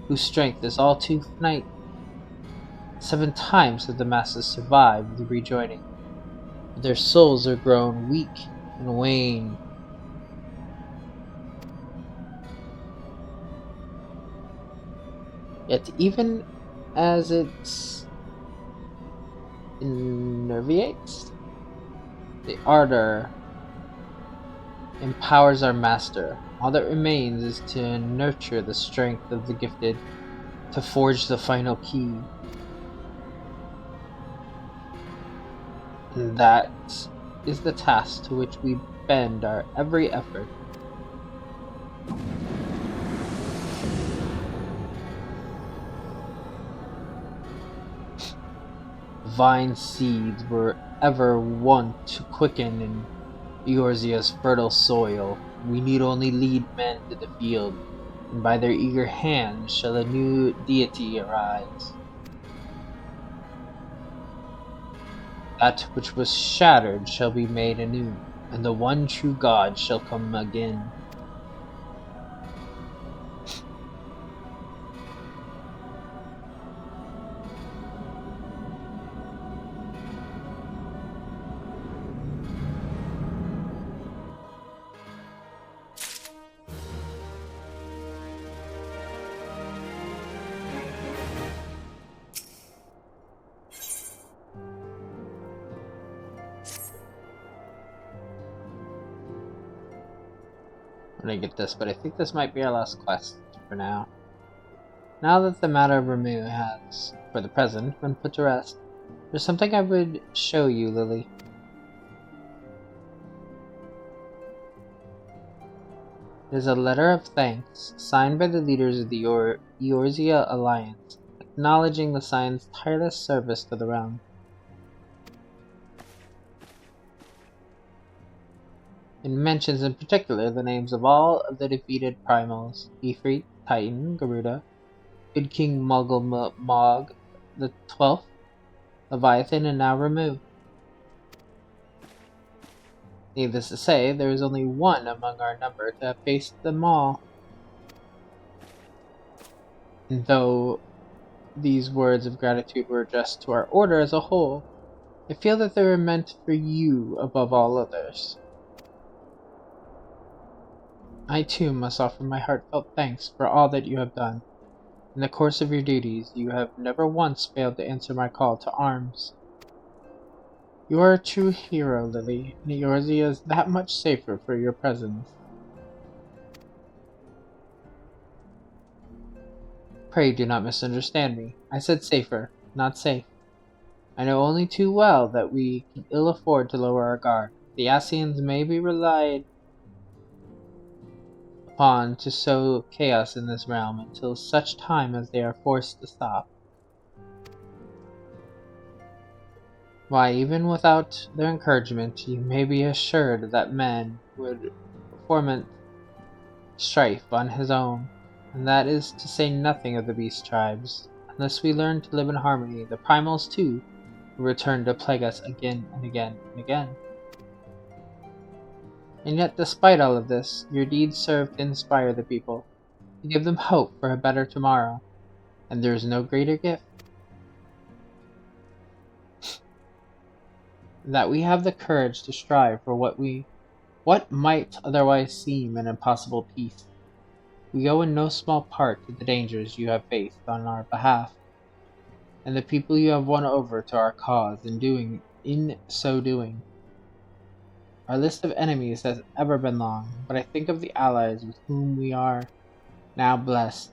whose strength is all too finite. 7 times have the masses survived the rejoining, but their souls are grown weak and wane. Yet even as it innervates, the ardor empowers our master. All that remains is to nurture the strength of the gifted, to forge the final key. And that is the task to which we bend our every effort. Vine seeds were ever wont to quicken in Eorzea's fertile soil. We need only lead men to the field, and by their eager hands shall a new deity arise. That which was shattered shall be made anew, and the one true God shall come again. I'm gonna get this, but I think this might be our last quest for now. Now that the matter of Ramu has, for the present, been put to rest, there's something I would show you, Lily. It is a letter of thanks, signed by the leaders of the Eorzea Alliance, acknowledging the Scion's tireless service to the realm. It mentions in particular the names of all of the defeated primals: Ifrit, Titan, Garuda, Good King Mog the 12th, Leviathan, and now Ramu. Needless to say, there is only one among our number to have faced them all. And though these words of gratitude were addressed to our order as a whole, I feel that they were meant for you above all others. I too must offer my heartfelt thanks for all that you have done. In the course of your duties, you have never once failed to answer my call to arms. You are a true hero, Lily, and Eorzea is that much safer for your presence. Pray do not misunderstand me. I said safer, not safe. I know only too well that we can ill afford to lower our guard. The Ascians may be relied upon to sow chaos in this realm until such time as they are forced to stop. Why, even without their encouragement, you may be assured that man would foment strife on his own, and that is to say nothing of the beast tribes. Unless we learn to live in harmony, the primals too will return to plague us again and again and again. And yet, despite all of this, your deeds serve to inspire the people, to give them hope for a better tomorrow, and there is no greater gift. That we have the courage to strive for what might otherwise seem an impossible peace. We owe in no small part to the dangers you have faced on our behalf, and the people you have won over to our cause in so doing. Our list of enemies has ever been long, but I think of the allies with whom we are now blessed.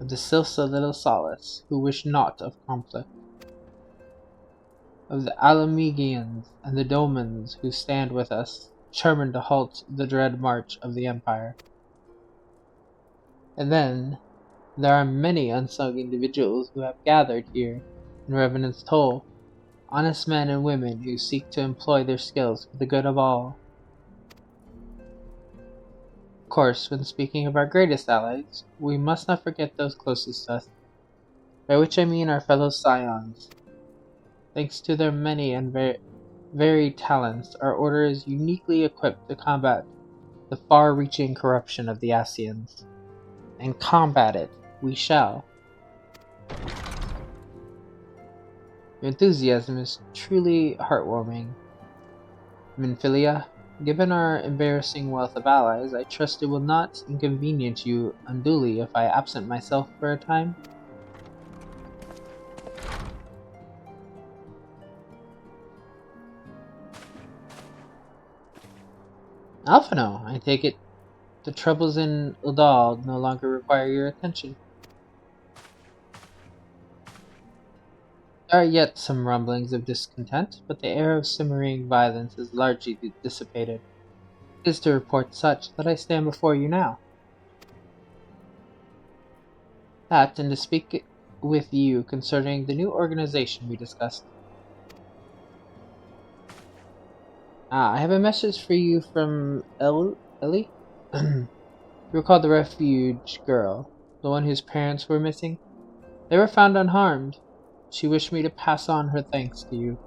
Of the Sylphs of Little Solace, who wish naught of conflict. Of the Alamegians and the Domans who stand with us, determined to halt the dread march of the Empire. And then, there are many unsung individuals who have gathered here in Revenant's Toll, honest men and women who seek to employ their skills for the good of all. Of course, when speaking of our greatest allies, we must not forget those closest to us, by which I mean our fellow Scions. Thanks to their many and varied talents, our order is uniquely equipped to combat the far-reaching corruption of the Ascians. And combat it we shall. Your enthusiasm is truly heartwarming, Minfilia. Given our embarrassing wealth of allies, I trust it will not inconvenience you unduly if I absent myself for a time. Alphino, I take it the troubles in Udal no longer require your attention. There are yet some rumblings of discontent, but the air of simmering violence is largely dissipated. It is to report such that I stand before you now. That, and to speak with you concerning the new organization we discussed. I have a message for you from Ellie. You recall the refuge girl, the one whose parents were missing? They were found unharmed. She wished me to pass on her thanks to you.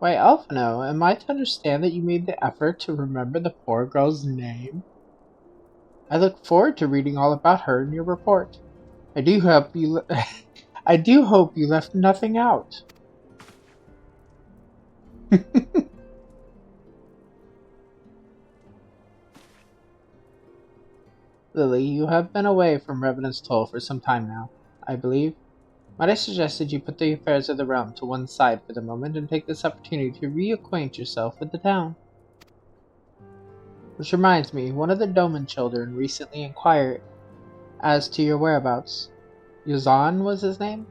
Wait, Alphino, am I to understand that you made the effort to remember the poor girl's name? I look forward to reading all about her in your report. I do hope you I do hope you left nothing out. Lily, you have been away from Revenant's Toll for some time now, I believe. Might I suggest that you put the affairs of the realm to one side for the moment and take this opportunity to reacquaint yourself with the town? Which reminds me, one of the Doman children recently inquired as to your whereabouts. Yuzan was his name?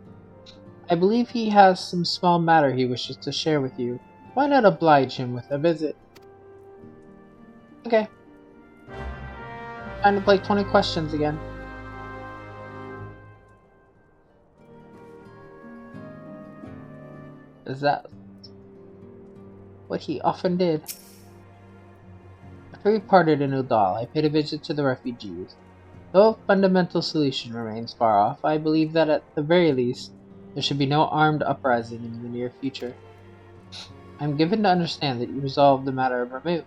I believe he has some small matter he wishes to share with you. Why not oblige him with a visit? Okay. Time to play 20 questions again. Is that what he often did? After we parted in Udal, I paid a visit to the refugees. Though a fundamental solution remains far off, I believe that at the very least, there should be no armed uprising in the near future. I am given to understand that you resolved the matter of Ramu.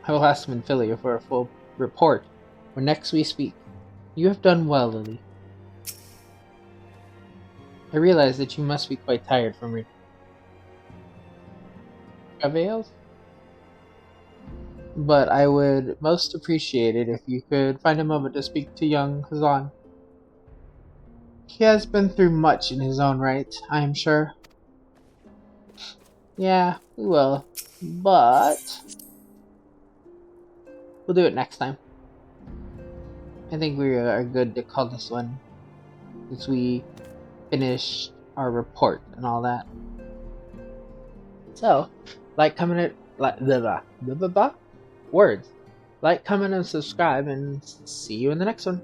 I will ask Minfilia for a full report when next we speak. You have done well, Lily. I realize that you must be quite tired from reading travails, but I would most appreciate it if you could find a moment to speak to young Hazan. He has been through much in his own right, I am sure. Yeah, we will, but we'll do it next time. I think we are good to call this one since we finished our report and all that. So, like, comment, words. Like, comment, and subscribe, and see you in the next one.